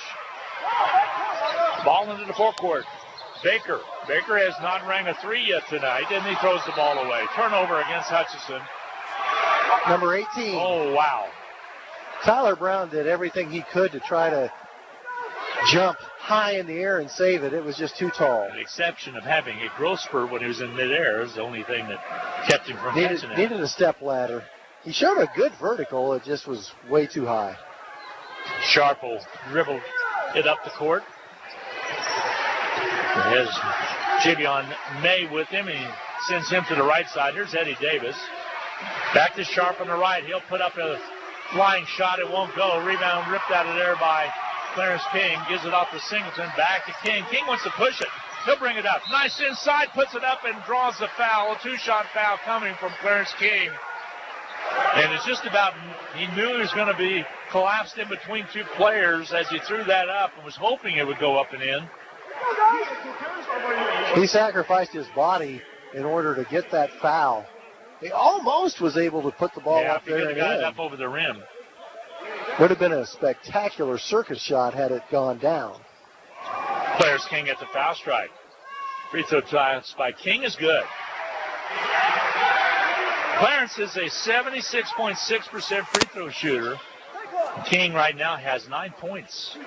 Ball into the forecourt. Baker. Baker has not rang a three yet tonight, and he throws the ball away. Turnover against Hutchinson. Number 18. Oh, wow. Tyler Brown did everything he could to try to jump high in the air and save it. It was just too tall. The exception of having a growth spurt when he was in midair is the only thing that kept him from catching it. Needed a step ladder. He showed a good vertical. It just was way too high. Sharp will dribble it up the court. He has Jivion May with him, and he sends him to the right side. Here's Eddie Davis. Back to Sharp on the right. He'll put up a flying shot. It won't go. Rebound ripped out of there by Clarence King. Gives it off to Singleton. Back to King. King wants to push it. He'll bring it up. Nice inside. Puts it up and draws the foul. A two-shot foul coming from Clarence King. And it's just about, he knew he was going to be collapsed in between two players as he threw that up and was hoping it would go up and in. He sacrificed his body in order to get that foul. He almost was able to put the ball up there. Yeah, got it up over the rim. Would have been a spectacular circus shot had it gone down. Clarence King at the foul strike. Free throw shots by King is good. Clarence is a 76.6% free throw shooter. King right now has 9 points.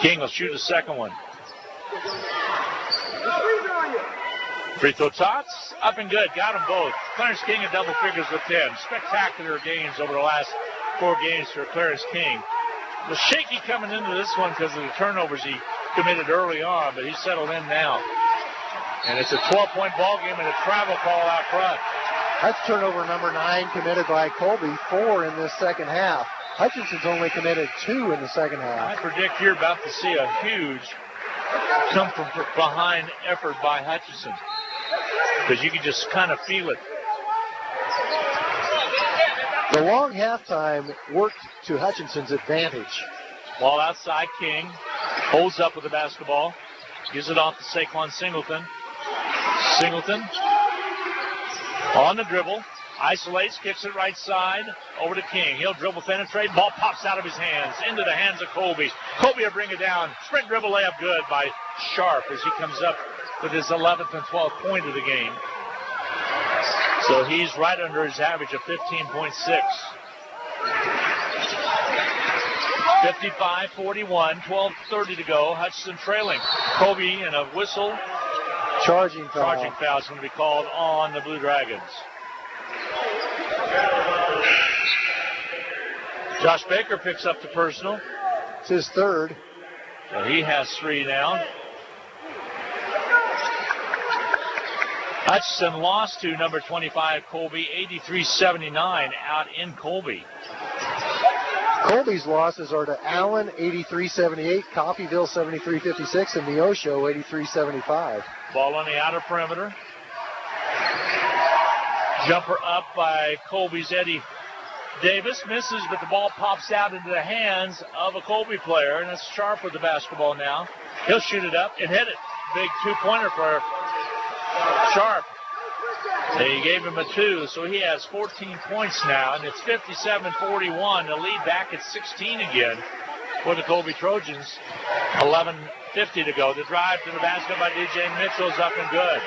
King will shoot a second one. Free throw shots, up and good. Got them both. Clarence King in double figures with 10. Spectacular games over the last 4 games for Clarence King. Was shaky coming into this one because of the turnovers he committed early on, but he's settled in now. And it's a 12-point ball game and a travel call out front. That's turnover number 9 committed by Colby, 4 in this second half. Hutchinson's only committed 2 in the second half. I predict you're about to see a huge come from behind effort by Hutchinson, because you can just kind of feel it. The long halftime worked to Hutchinson's advantage. Ball outside, King holds up with the basketball, gives it off to Saquon Singleton. Singleton on the dribble, isolates, kicks it right side, over to King. He'll dribble, penetrate, ball pops out of his hands, into the hands of Colby. Colby will bring it down, sprint dribble layup good by Sharp as he comes up with his 11th and 12th point of the game. So he's right under his average of 15.6. 55-41, 12:30 to go. Hutchinson trailing. Colby and a whistle. Charging foul. Charging foul is going to be called on the Blue Dragons. Josh Baker picks up the personal. It's his third. So he has 3 now. Hutchinson lost to number 25, Colby, 83-79 out in Colby. Colby's losses are to Allen, 83-78, Coffeyville, 73-56, and Neosho, 83-75. Ball on the outer perimeter. Jumper up by Colby's Eddie Davis. Misses, but the ball pops out into the hands of a Colby player, and it's Sharp with the basketball now. He'll shoot it up and hit it. Big two-pointer for Sharp. They gave him a 2, so he has 14 points now, and it's 57-41. The lead back at 16 again for the Colby Trojans. 11:50 to go. The drive to the basket by DJ Mitchell is up and good.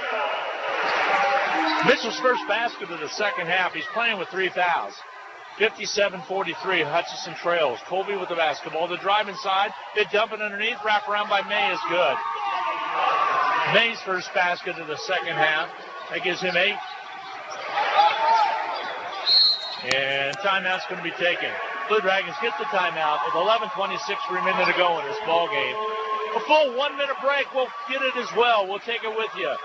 Mitchell's first basket of the second half. He's playing with 3 fouls. 57-43, Hutchinson trails. Colby with the basketball. The drive inside. They dump it underneath. Wrap around by May is good. May's first basket of the second half. That gives him 8. And timeout's going to be taken. Blue Dragons get the timeout with 11:26 remaining to go in this ball game. A full 1-minute break. We'll get it as well. We'll take it with you.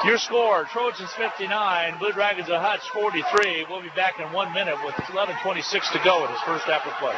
Your score, Trojans 59, Blue Dragons of Hutch 43. We'll be back in 1 minute with 11:26 to go in this first half of play.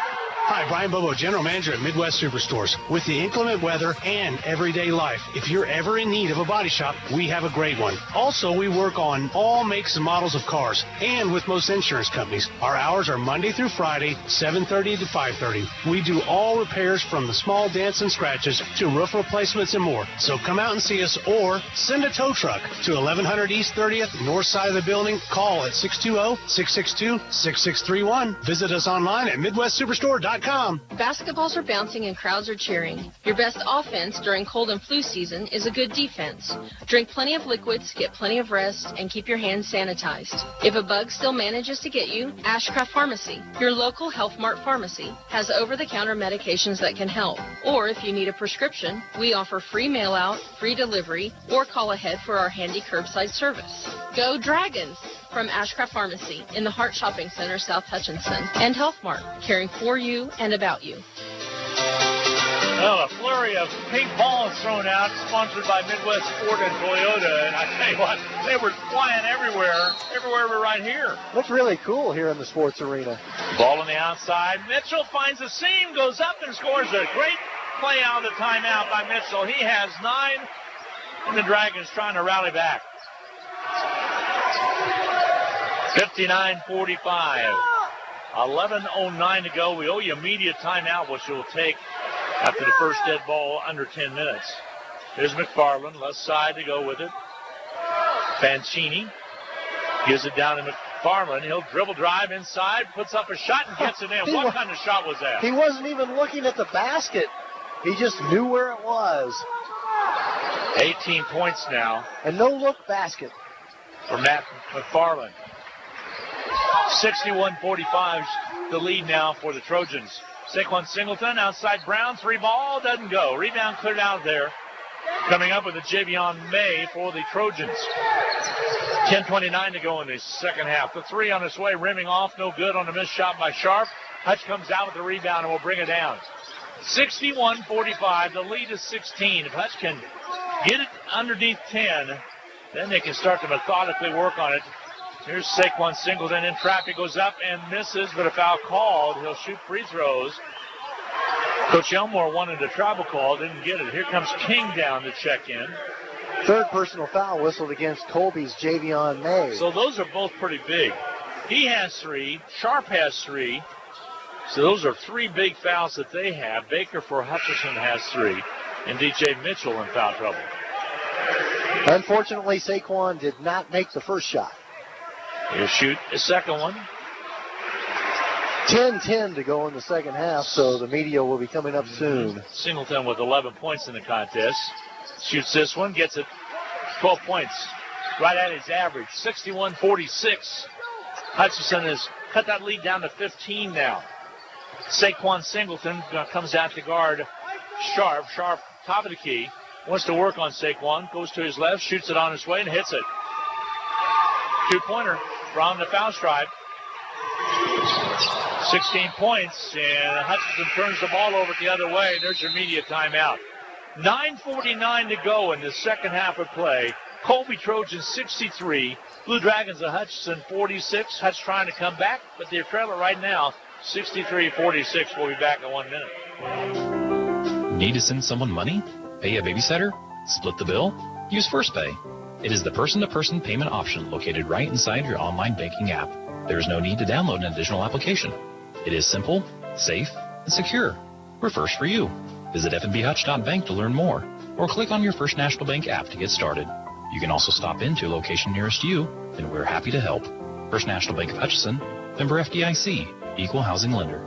Hi, Brian Bobo, General Manager at Midwest Superstores. With the inclement weather and everyday life, if you're ever in need of a body shop, we have a great one. Also, we work on all makes and models of cars, and with most insurance companies. Our hours are Monday through Friday, 7:30 to 5:30. We do all repairs from the small dents and scratches to roof replacements and more. So come out and see us or send a tow truck to 1100 East 30th, north side of the building. Call at 620-662-6631. Visit us online at MidwestSuperstore.com. Basketballs are bouncing and crowds are cheering. Your best offense during cold and flu season is a good defense. Drink plenty of liquids, get plenty of rest, and keep your hands sanitized. If a bug still manages to get you, Ashcraft Pharmacy, your local Health Mart pharmacy, has over-the-counter medications that can help. Or if you need a prescription, we offer free mail-out, free delivery, or call ahead for our handy curbside service. Go Dragons! From Ashcraft Pharmacy in the Hart Shopping Center, South Hutchinson, and Health Mart, caring for you and about you. Well, a flurry of pink balls thrown out, sponsored by Midwest Ford and Toyota, and I tell you what, they were flying everywhere but right here. Looks really cool here in the sports arena. Ball on the outside. Mitchell finds a seam, goes up and scores a great play out of the timeout by Mitchell. He has 9, and the Dragons trying to rally back. 59-45. 11:09 to go. We owe you immediate timeout, which you'll take after the first dead ball under 10 minutes. Here's McFarland, left side to go with it. Fancini gives it down to McFarland. He'll dribble drive inside, puts up a shot and gets it in. What kind of shot was that? He wasn't even looking at the basket. He just knew where it was. 18 points now. And no look basket. For Matt McFarland. 61-45 the lead now for the Trojans. Saquon Singleton outside Brown, 3 ball, doesn't go. Rebound cleared out there. Coming up with a Javion May for the Trojans. 10:29 to go in the second half. The 3 on its way, rimming off, no good on a missed shot by Sharp. Hutch comes out with the rebound and will bring it down. 61-45, the lead is 16. If Hutch can get it underneath 10, then they can start to methodically work on it. Here's Saquon Singleton in traffic, goes up and misses, but a foul called. He'll shoot free throws. Coach Elmore wanted a travel call, didn't get it. Here comes King down to check in. Third personal foul whistled against Colby's Javion May. So those are both pretty big. He has 3. Sharp has 3. So those are 3 big fouls that they have. Baker for Hutchinson has 3. And DJ Mitchell in foul trouble. Unfortunately, Saquon did not make the first shot. He'll shoot the second one. 10-10 to go in the second half, so the media will be coming up soon. Singleton with 11 points in the contest. Shoots this one, gets it 12 points. Right at his average, 61-46. Hutchinson has cut that lead down to 15 now. Saquon Singleton comes out to guard Sharp. Sharp, top of the key. Wants to work on Saquon. Goes to his left, shoots it on his way, and hits it. 2-pointer from the foul stripe. 16 points, and Hutchinson turns the ball over the other way. There's your media timeout. 9:49 to go in the second half of play. Colby Trojans 63. Blue Dragons of Hutchinson 46. Hutch trying to come back, but they're trailing right now 63-46. We'll be back in 1 minute. Need to send someone money? Pay a babysitter? Split the bill? Use First Pay. It is the person-to-person payment option located right inside your online banking app. There is no need to download an additional application. It is simple, safe, and secure. We're first for you. Visit fnbhutch.bank to learn more, or click on your First National Bank app to get started. You can also stop into a location nearest you, and we're happy to help. First National Bank of Hutchinson, member FDIC, equal housing lender.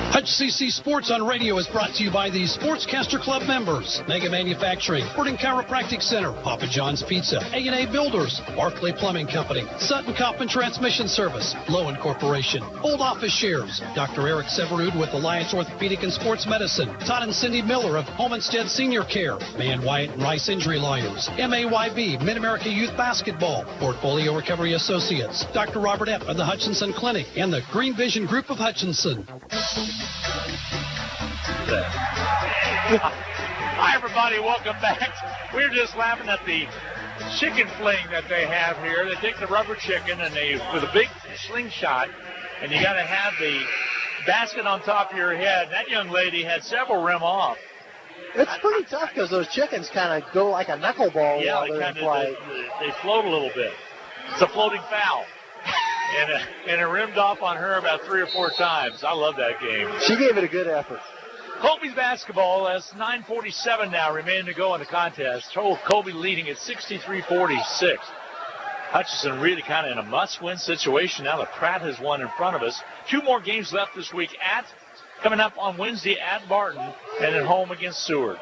HutchCC Sports on Radio is brought to you by the Sportscaster Club members, Mega Manufacturing, Sporting Chiropractic Center, Papa John's Pizza, A&A Builders, Barclay Plumbing Company, Sutton Kaufman Transmission Service, Lowen Corporation, Old Office Shares, Dr. Eric Severud with Alliance Orthopedic and Sports Medicine, Todd and Cindy Miller of Homestead Senior Care, Man Wyatt and Rice Injury Lawyers, MAYB, Mid-America Youth Basketball, Portfolio Recovery Associates, Dr. Robert Epp of the Hutchinson Clinic, and the Green Vision Group of Hutchinson. Hi, everybody. Welcome back. We're just laughing at the chicken fling that they have here. They take the rubber chicken and they, with a big slingshot, and you got to have the basket on top of your head. That young lady had several rim off. It's pretty tough because those chickens kind of go like a knuckleball while they're in flight. They float a little bit. It's a floating foul. And it rimmed off on her about 3 or 4 times. I love that game. She gave it a good effort. Colby's basketball has 9:47 now remaining to go in the contest. Colby leading at 63-46. Hutchinson really kind of in a must-win situation now that Pratt has won in front of us. 2 more games left this week coming up on Wednesday at Barton and at home against Seward.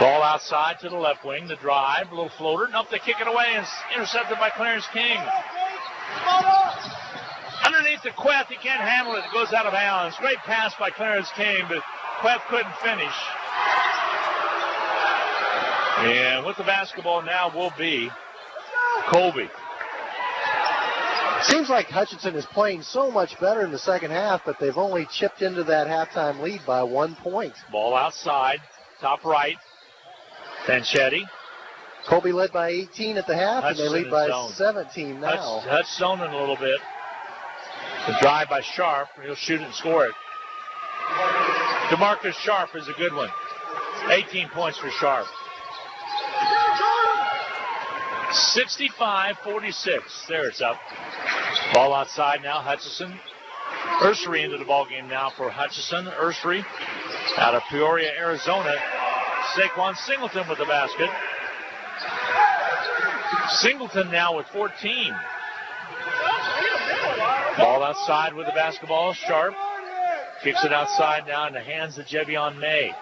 Ball outside to the left wing. The drive, a little floater. Nope, they kick it away and it's intercepted by Clarence King. Underneath the Queth, he can't handle it. It goes out of bounds. Great pass by Clarence King, but Queth couldn't finish. And with the basketball now will be Colby. Seems like Hutchinson is playing so much better in the second half, but they've only chipped into that halftime lead by 1 point. Ball outside, top right. Fanchetti. Colby led by 18 at the half, and they lead by 17 now. Hutch zoning a little bit. The drive by Sharp. He'll shoot it and score it. DeMarcus Sharp is a good one. 18 points for Sharp. 65-46. There it's up. Ball outside now. Hutchinson. Ursery into the ball game now for Hutchinson. Ursery out of Peoria, Arizona. Saquon Singleton with the basket. Singleton now with 14. Ball outside with the basketball. Sharp kicks it outside now in the hands of Jevion May.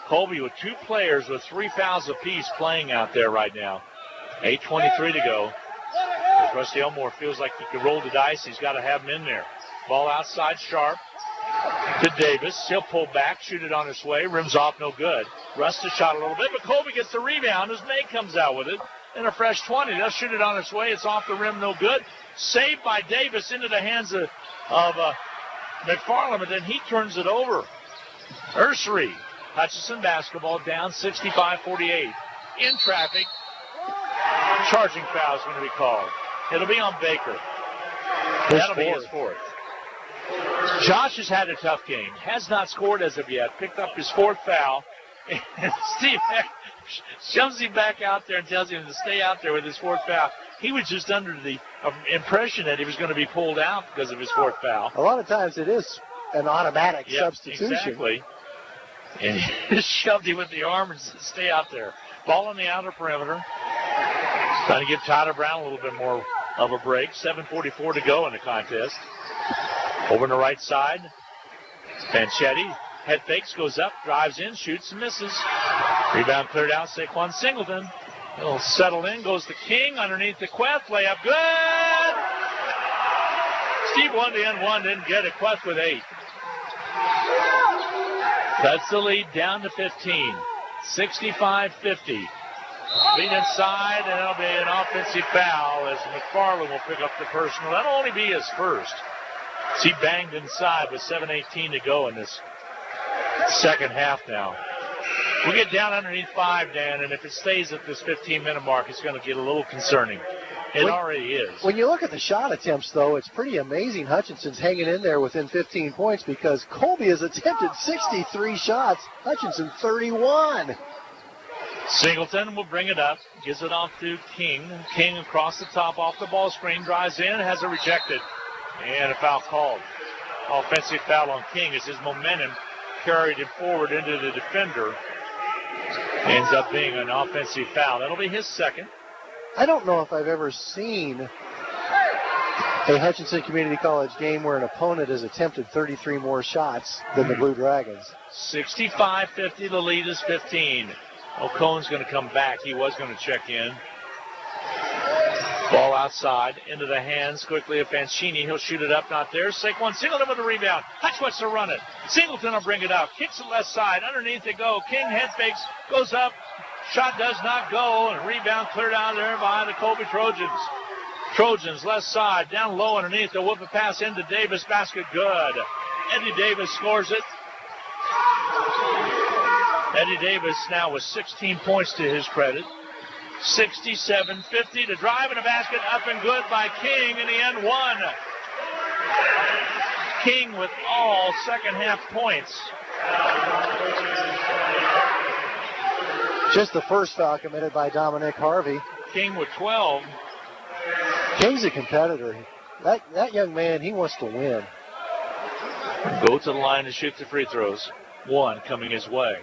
Colby with 2 players with 3 fouls apiece playing out there right now. 8:23 to go. As Rusty Elmore feels like he could roll the dice. He's got to have him in there. Ball outside. Sharp to Davis. He'll pull back, shoot it on his way. Rims off, no good. Rust has shot a little bit, but Colby gets the rebound as May comes out with it. And a fresh 20. They'll shoot it on its way. It's off the rim, no good. Saved by Davis into the hands of McFarland, but then he turns it over. Ursery. Hutchinson basketball down 65-48. In traffic. Charging foul is going to be called. It'll be on Baker. That'll be his 4th. Josh has had a tough game. Has not scored as of yet. Picked up his 4th foul. And Steve shoves him back out there and tells him to stay out there with his 4th foul. He was just under the impression that he was going to be pulled out because of his 4th foul. A lot of times it is an automatic substitution. Exactly. And he just shoved him with the arm and said, stay out there. Ball on the outer perimeter. Trying to give Tyler Brown a little bit more of a break. 7:44 to go in the contest. Over on the right side. Fanchetti. Head fakes, goes up, drives in, shoots and misses. Rebound cleared out. Saquon Singleton. He'll settle in. Goes to King underneath the Queth. Layup good. Steve won the N1. Didn't get it. Queth with 8. Cuts the lead down to 15. 65-50. Lead inside, and that'll be an offensive foul as McFarland will pick up the personal. That'll only be his 1st. He banged inside with 7:18 to go in this second half now. We get down underneath 5, Dan, and if it stays at this 15-minute mark, it's going to get a little concerning. It already is. When you look at the shot attempts, though, it's pretty amazing Hutchinson's hanging in there within 15 points because Colby has attempted 63 shots, Hutchinson 31. Singleton will bring it up, gives it off to King. King across the top off the ball screen, drives in, has it rejected, and a foul called. Offensive foul on King as his momentum carried him forward into the defender. Ends up being an offensive foul. That'll be his second. I don't know if I've ever seen a Hutchinson Community College game where an opponent has attempted 33 more shots than the Blue Dragons. 65-50, the lead is 15. O'Cone's going to come back. He was going to check in. Ball outside, into the hands quickly of Fancini. He'll shoot it up, not there. Saquon Singleton with a rebound. Hutch wants to run it. Singleton will bring it up. Kicks it left side. Underneath they go. King head fakes, goes up. Shot does not go, and rebound cleared out there by the Colby Trojans. Trojans left side, down low underneath. They'll whip a pass into Davis. Basket good. Eddie Davis scores it. Eddie Davis now with 16 points to his credit. 67-50 to drive in a basket, up and good by King in the end one. King with all second half points. Just the first foul committed by Dominic Harvey. King with 12. King's a competitor. That young man, he wants to win. Go to the line and shoot the free throws. One coming his way.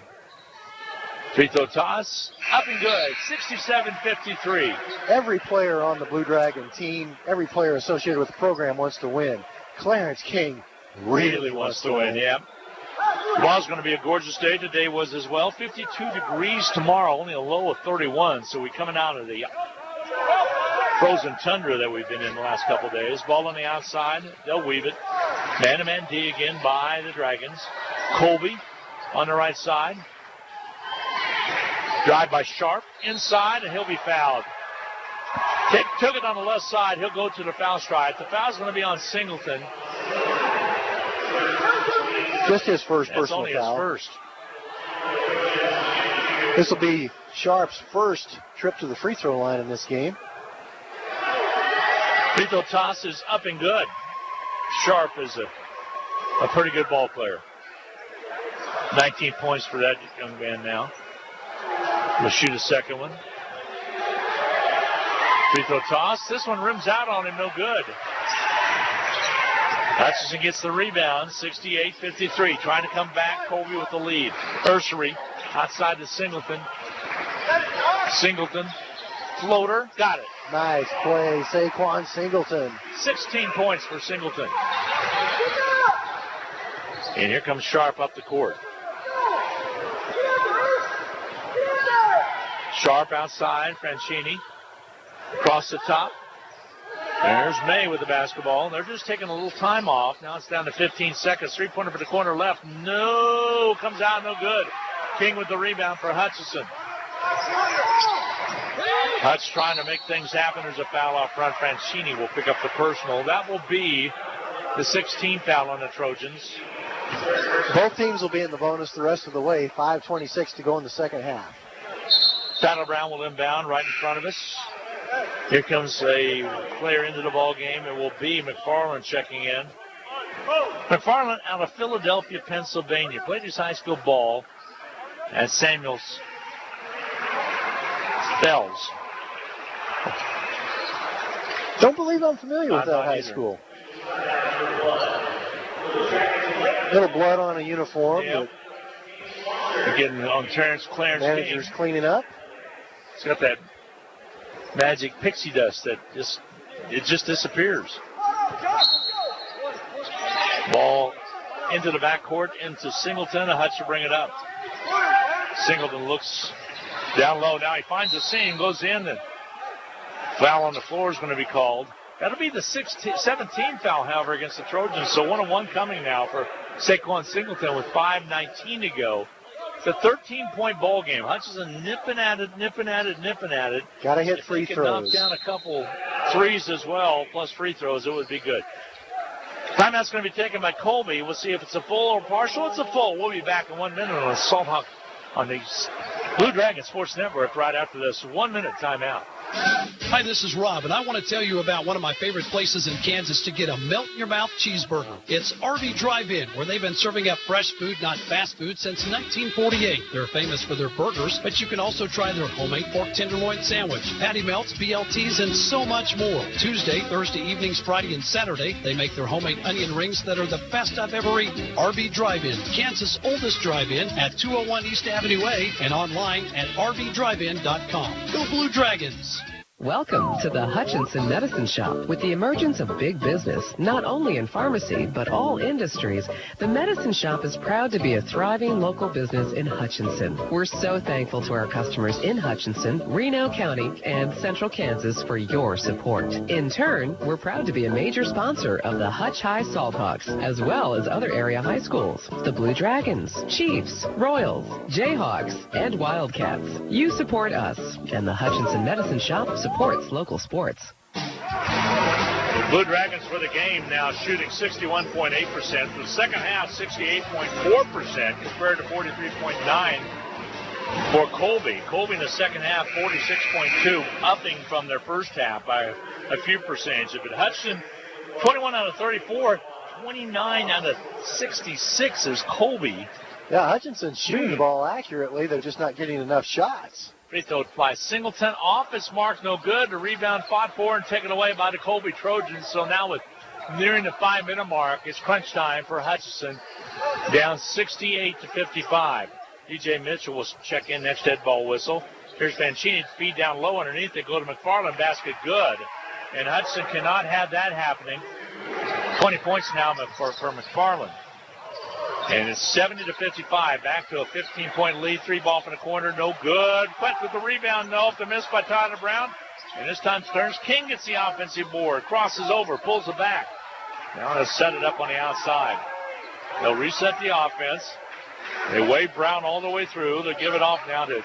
Free throw toss, up and good, 67-53. Every player on the Blue Dragon team, every player associated with the program wants to win. Clarence King really wants to win. Yeah. Tomorrow's going to be a gorgeous day. Today was as well. 52 degrees tomorrow, only a low of 31. So we're coming out of the frozen tundra that we've been in the last couple of days. Ball on the outside. They'll weave it. Man-to-man D again by the Dragons. Colby on the right side. Drive by Sharp inside, and he'll be fouled. Took it on the left side. He'll go to the foul stripe. The foul's going to be on Singleton. Just his first personal only foul. His first. This will be Sharp's first trip to the free throw line in this game. Free throw toss is up and good. Sharp is a pretty good ball player. 19 points for that young man now. We'll shoot a second one. Free throw toss. This one rims out on him, no good. Hutchinson gets the rebound, 68-53. Trying to come back, Colby with the lead. Ursery outside to Singleton. Singleton, floater, got it. Nice play, Saquon Singleton. 16 points for Singleton. And here comes Sharp up the court. Sharp outside, Franchini. Across the top. There's May with the basketball. They're just taking a little time off. Now it's down to 15 seconds. Three-pointer for the corner left. No. Comes out no good. King with the rebound for Hutchinson. Hutch trying to make things happen. There's a foul out front. Franchini will pick up the personal. That will be the 16th foul on the Trojans. Both teams will be in the bonus the rest of the way. 5:26 to go in the second half. Tyler Brown will inbound right in front of us. Here comes a player into the ball game. It will be McFarland checking in. McFarland out of Philadelphia, Pennsylvania. Played his high school ball at Samuels Fells. Don't believe I'm familiar with that high school. Little blood on a uniform. Yep. We're getting on Clarence Manager's cleaning up. It's got that magic pixie dust that just disappears. Ball into the backcourt, into Singleton. Hutch will bring it up. Singleton looks down low. Now he finds the seam, goes in, and foul on the floor is going to be called. That'll be the 17th foul, however, against the Trojans. So 1-on-1 coming now for Saquon Singleton with 5:19 to go. It's a 13-point ball game. Hutchinson nipping at it. Got to hit free if they throws. Knock down a couple threes as well, plus free throws, it would be good. Timeout's going to be taken by Colby. We'll see if it's a full or partial. It's a full. We'll be back in 1 minute on Salt Hawk on the Blue Dragon Sports Network right after this 1-minute timeout. Hi, this is Rob, and I want to tell you about one of my favorite places in Kansas to get a melt-in-your-mouth cheeseburger. It's RV Drive-In, where they've been serving up fresh food, not fast food, since 1948. They're famous for their burgers, but you can also try their homemade pork tenderloin sandwich, patty melts, BLTs, and so much more. Tuesday, Thursday evenings, Friday, and Saturday, they make their homemade onion rings that are the best I've ever eaten. RV Drive-In, Kansas' oldest drive-in at 201 East Avenue A and online at rvdrivein.com. Go Blue Dragons! Welcome to the Hutchinson Medicine Shop. With the emergence of big business, not only in pharmacy, but all industries, the Medicine Shop is proud to be a thriving local business in Hutchinson. We're so thankful to our customers in Hutchinson, Reno County, and Central Kansas for your support. In turn, we're proud to be a major sponsor of the Hutch High Salthawks, as well as other area high schools, the Blue Dragons, Chiefs, Royals, Jayhawks, and Wildcats. You support us, and the Hutchinson Medicine Shop supports local sports. The Blue Dragons for the game now shooting 61.8%. For the second half, 68.4% compared to 43.9% for Colby. Colby in the second half, 46.2%, upping from their first half by a few percentages. But Hutchinson, 21 out of 34, 29 out of 66 is Colby. Yeah, Hutchinson's shooting the ball accurately. They're just not getting enough shots. Free throw by Singleton. Off his mark, no good. The rebound fought for and taken away by the Colby Trojans. So now with nearing the 5-minute mark, it's crunch time for Hutchinson. Down 68-55. DJ Mitchell will check in next dead ball whistle. Here's Fancini, feed down low underneath. They go to McFarland, basket good. And Hutchinson cannot have that happening. 20 points now for McFarland. And it's 70-55, back to a 15-point lead. 3 ball from the corner, no good. Quent with the rebound, no. The miss by Tyler Brown. And this time Stearns King gets the offensive board, crosses over, pulls it back. Now they'll set it up on the outside. They'll reset the offense. They wave Brown all the way through. They'll give it off now to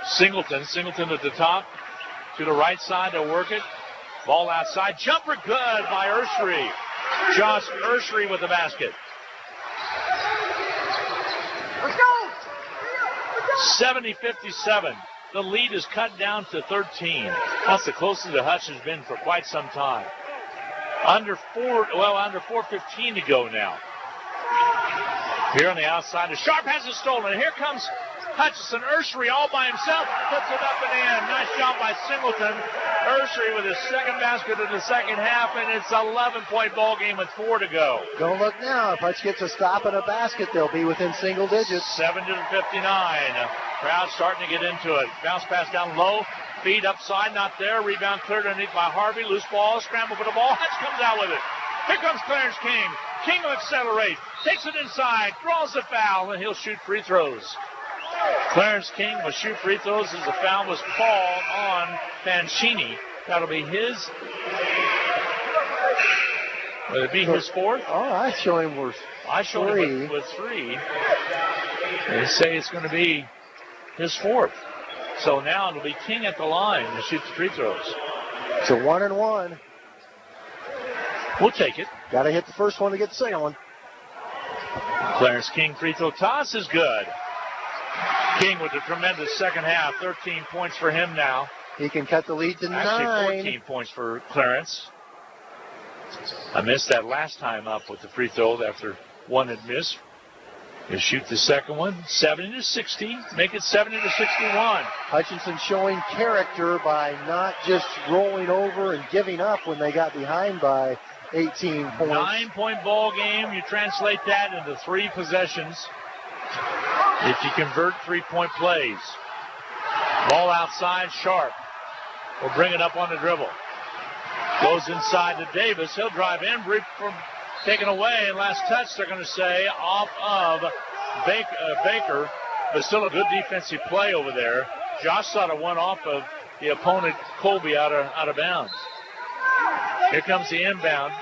Singleton. Singleton at the top. To the right side, they'll work it. Ball outside. Jumper good by Ursery. Josh Ursery with the basket. 70-57. The lead is cut down to 13. That's the closest the Hutch has been for quite some time. Under 4:15 to go now. Here on the outside, Sharp has it stolen. And here comes Hutchinson. Ursery all by himself puts it up and in. Nice job by Singleton. Ursery with his second basket in the second half, and it's an 11-point ball game with 4 to go. Don't look now. If Hutch gets a stop and a basket, they'll be within single digits. 70-59. Crowd starting to get into it. Bounce pass down low. Feed upside, not there. Rebound cleared underneath by Harvey. Loose ball. Scramble for the ball. Hutch comes out with it. Here comes Clarence King. King will accelerate. Takes it inside. Draws the foul, and he'll shoot free throws. Clarence King will shoot free throws as the foul was called on Fancini. That'll be his. Will it be his fourth? Oh, I show him with 3. I showed him with 3. They say it's going to be his fourth. So now it'll be King at the line to shoot the free throws. It's a 1-and-1. We'll take it. Got to hit the first one to get the second one. Clarence King free throw toss is good. King with a tremendous second half. 13 points for him now. He can cut the lead to 9. Actually, 14 points for Clarence. I missed that last time up with the free throw after one had missed. He'll shoot the second one. 70-60. Make it 70-61. Hutchinson showing character by not just rolling over and giving up when they got behind by 18 points. 9-point ball game. You translate that into 3 possessions. If you convert 3-point plays. Ball outside, Sharp will bring it up on the dribble. Goes inside to Davis. He'll drive in. Brief from taken away. And last touch, they're going to say, off of Baker. But still a good defensive play over there. Josh thought it went off of the opponent, Colby, out of bounds. Here comes the inbound.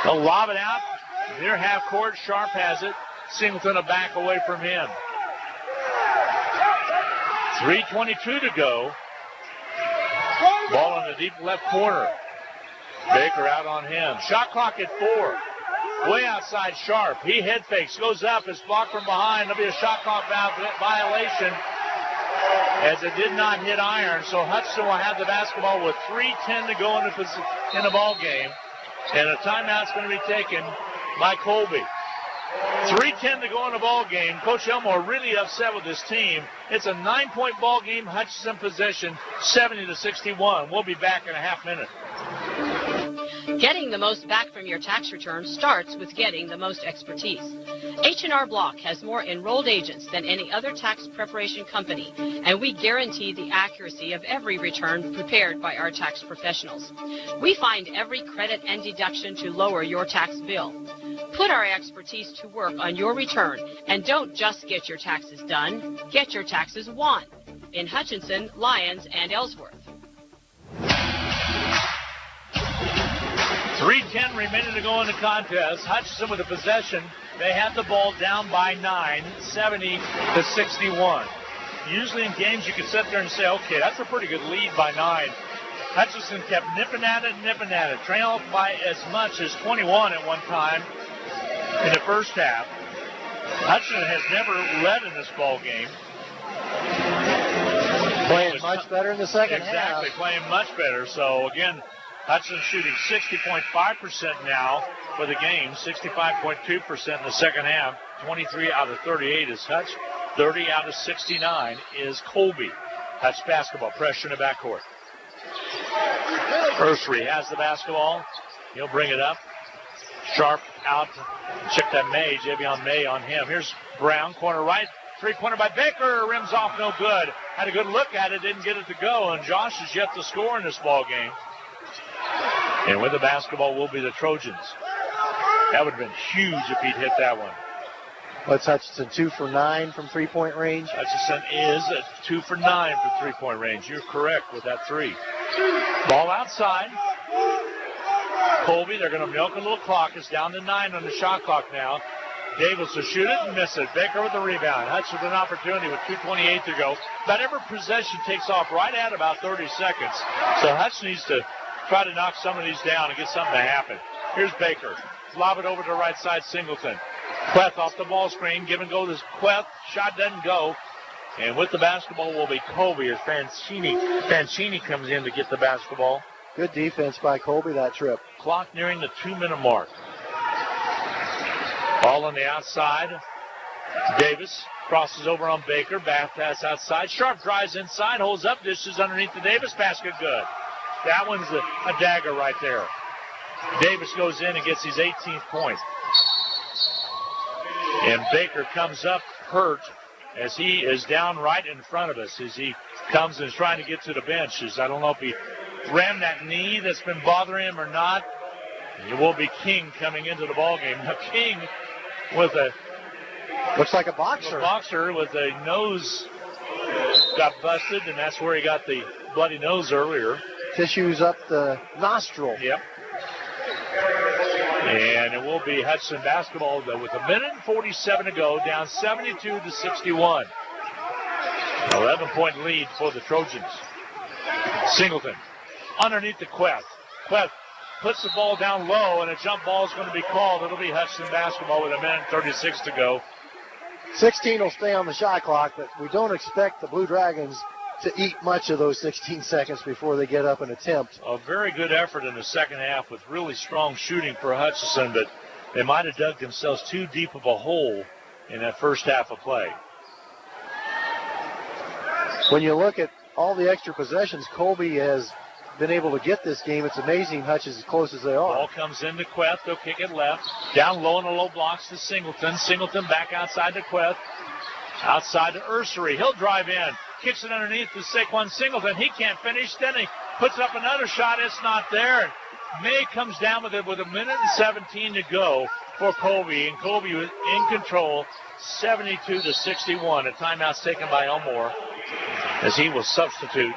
They'll lob it out. Near half court. Sharp has it. Singleton a back away from him. 3:22 to go. Ball in the deep left corner. Baker out on him. Shot clock at 4. Way outside Sharp. He head fakes, goes up, is blocked from behind. There'll be a shot clock violation as it did not hit iron. So Hutchinson will have the basketball with 3:10 to go in the ball game. And a timeout's going to be taken by Colby. 3:10 to go in the ball game. Coach Elmore really upset with his team. It's a 9-point ball game. Hutchinson possession, 70-61. We'll be back in a half minute. Getting the most back from your tax return starts with getting the most expertise. H&R Block has more enrolled agents than any other tax preparation company, and we guarantee the accuracy of every return prepared by our tax professionals. We find every credit and deduction to lower your tax bill. Put our expertise to work on your return, and don't just get your taxes done, get your taxes won. In Hutchinson, Lyons, and Ellsworth. 3:10 remaining to go in the contest. Hutchinson with the possession. They have the ball down by 9, 70-61. Usually in games you can sit there and say, okay, that's a pretty good lead by 9. Hutchinson kept nipping at it, trailed by as much as 21 at one time in the first half. Hutchinson has never led in this ball game. Playing much better in the second half. Exactly, playing much better. So, again, Hutchinson shooting 60.5% now for the game, 65.2% in the second half. 23 out of 38 is Hutch. 30 out of 69 is Colby. Hutch basketball, pressure in the backcourt. Ursery has the basketball. He'll bring it up. Sharp out. Check that May, Javion May on him. Here's Brown, corner right. Three-pointer by Baker. Rims off, no good. Had a good look at it, didn't get it to go. And Josh is yet to score in this ball game. And with the basketball will be the Trojans. That would have been huge if he'd hit that one. What's Hutchinson, 2 for 9 from three-point range? Hutchinson is at 2 for 9 from three-point range. You're correct with that 3. Ball outside. Colby, they're going to milk a little clock. It's down to 9 on the shot clock now. Davis will shoot it and miss it. Baker with the rebound. Hutch with an opportunity with 2:28 to go. About every possession takes off right at about 30 seconds. So Hutch needs to try to knock some of these down and get something to happen. Here's Baker. Lob it over to the right side, Singleton. Queth off the ball screen. Give and go to Queth. Shot doesn't go. And with the basketball will be Colby as Fancini comes in to get the basketball. Good defense by Colby that trip. Clock nearing the 2-minute mark. Ball on the outside. Davis crosses over on Baker. Back pass outside. Sharp drives inside. Holds up. Dishes underneath the Davis basket. Good. That one's a dagger right there. Davis goes in and gets his 18th point. And Baker comes up hurt as he is down right in front of us as he comes and is trying to get to the bench. I don't know if he rammed that knee that's been bothering him or not. It will be King coming into the ballgame. Now King with a... Looks like a boxer. A boxer with a nose got busted, and that's where he got the bloody nose earlier. Tissues up the nostril. Yep. And it will be Hutchinson basketball with 1:47 to go, down 72-61. 11-point lead for the Trojans. Singleton underneath the Queth. Queth puts the ball down low, and a jump ball is going to be called. It'll be Hutchinson basketball with 1:36 to go. 16 will stay on the shot clock, but we don't expect the Blue Dragons to eat much of those 16 seconds before they get up and attempt. A very good effort in the second half with really strong shooting for Hutchinson, but they might have dug themselves too deep of a hole in that first half of play. When you look at all the extra possessions Colby has been able to get this game, it's amazing Hutch is as close as they are. Ball comes into Queth. They'll kick it left. Down low in the low blocks to Singleton. Singleton back outside to Queth. Outside to Ursery. He'll drive in. Kicks it underneath to Saquon Singleton. He can't finish. Then he puts up another shot. It's not there. May comes down with it with 1:17 to go for Colby. And Colby was in control, 72-61. A timeout's taken by Elmore as he will substitute.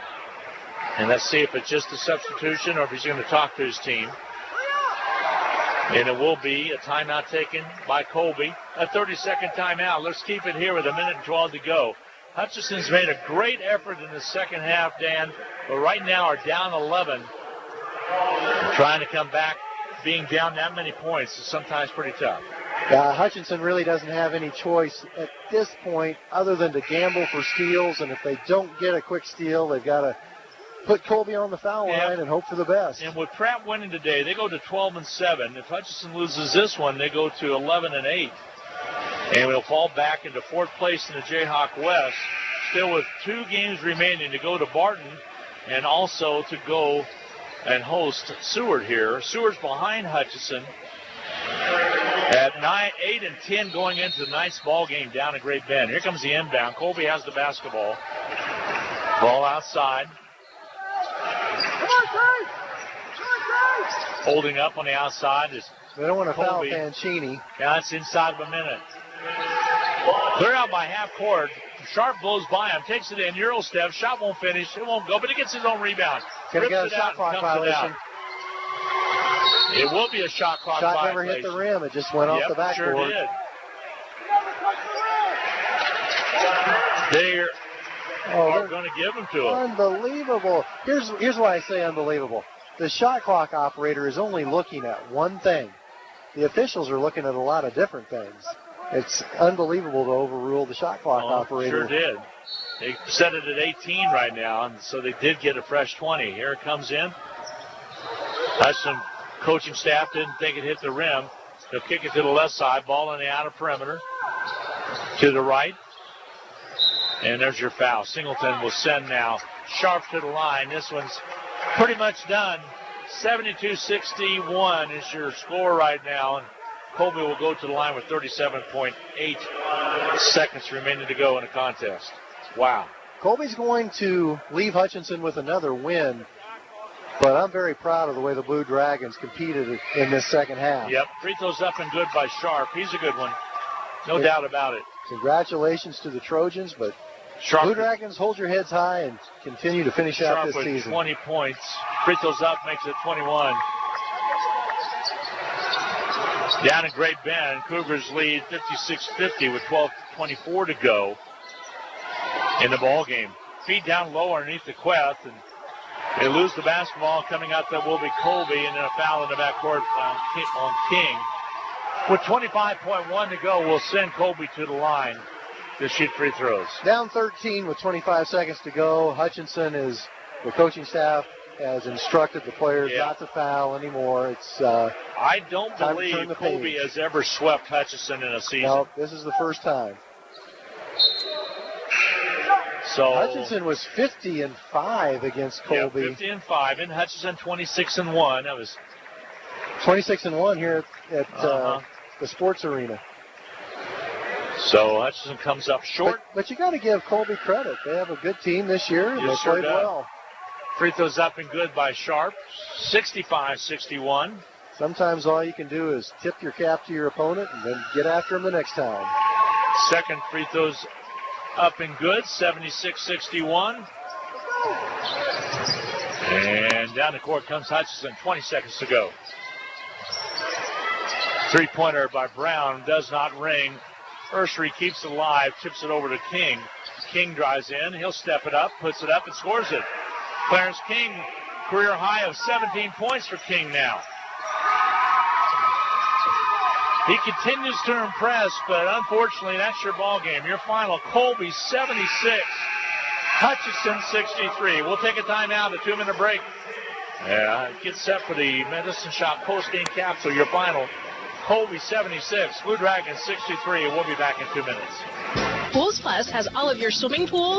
And let's see if it's just a substitution or if he's going to talk to his team. And it will be a timeout taken by Colby. A 30-second timeout. Let's keep it here with 1:12 to go. Hutchinson's made a great effort in the second half, Dan, but right now are down 11. Trying to come back being down that many points is sometimes pretty tough. Hutchinson really doesn't have any choice at this point other than to gamble for steals, and if they don't get a quick steal, they've got to put Colby on the foul line and hope for the best. And with Pratt winning today, they go to 12-7. If Hutchinson loses this one, they go to 11-8. And will fall back into fourth place in the Jayhawk West, still with 2 games remaining to go to Barton and also to go and host Seward here. Seward's behind Hutchinson at 8-10 going into the ninth ball game down at Great Bend. Here comes the inbound. Colby has the basketball. Ball outside. Holding up on the outside is they don't want to foul Colby. Pancini. Yeah, it's inside of a minute. Clear out by half court. Sharp blows by him, takes it in, Euro step. Shot won't finish. It won't go, but he gets his own rebound. Gonna get a shot clock violation. It will be a shot clock violation. Shot never hit the rim. It just went off the backboard. Sure did. They're going to give him to him. Unbelievable. Here's why I say unbelievable. The shot clock operator is only looking at one thing. The officials are looking at a lot of different things. It's unbelievable to overrule the shot clock operator. Sure did. They set it at 18 right now, and so they did get a fresh 20. Here it comes in. Hutchinson coaching staff didn't think it hit the rim. They'll kick it to the left side. Ball in the outer perimeter. To the right. And there's your foul. Singleton will send now. Sharp to the line. This one's pretty much done. 72-61 is your score right now. And Colby will go to the line with 37.8 seconds remaining to go in the contest. Wow. Colby's going to leave Hutchinson with another win, but I'm very proud of the way the Blue Dragons competed in this second half. Yep, free throws up and good by Sharp. He's a good one. No doubt about it. Congratulations to the Trojans, but Sharp, Blue Dragons, hold your heads high and continue to finish out this season. Sharp with 20 points. Free throws up makes it 21. Down in Great Bend, Cougars lead 56-50 with 12:24 to go in the ball game. Feed down low underneath the Quest, and they lose the basketball. Coming out there will be Colby, and then a foul in the backcourt on King. With 25.1 to go, we'll send Colby to the line to shoot free throws. Down 13 with 25 seconds to go. Hutchinson the coaching staff has instructed the players not to foul anymore. It's I don't believe Colby has ever swept Hutchinson in a season. No, this is the first time. So Hutchinson was 50-5 against Colby. Yeah, 50-5, and Hutchinson 26-1. That was 26-1 here at the Sports Arena. So Hutchinson comes up short. But you got to give Colby credit. They have a good team this year, and they played well. Free throws up and good by Sharp. 65-61. Sometimes all you can do is tip your cap to your opponent and then get after him the next time. Second free throws up and good. 76-61. And down the court comes Hutchinson. 20 seconds to go. Three-pointer by Brown does not ring. Ursery keeps it alive, tips it over to King. King drives in. He'll step it up, puts it up, and scores it. Clarence King, career high of 17 points for King now. He continues to impress, but unfortunately, that's your ball game. Your final, Colby 76, Hutchinson 63. We'll take a timeout, a 2-minute break. Get set for the Medicine Shop post-game capsule. Your final, Colby 76, Blue Dragons 63. We'll be back in 2 minutes. Pools Plus has all of your swimming pool,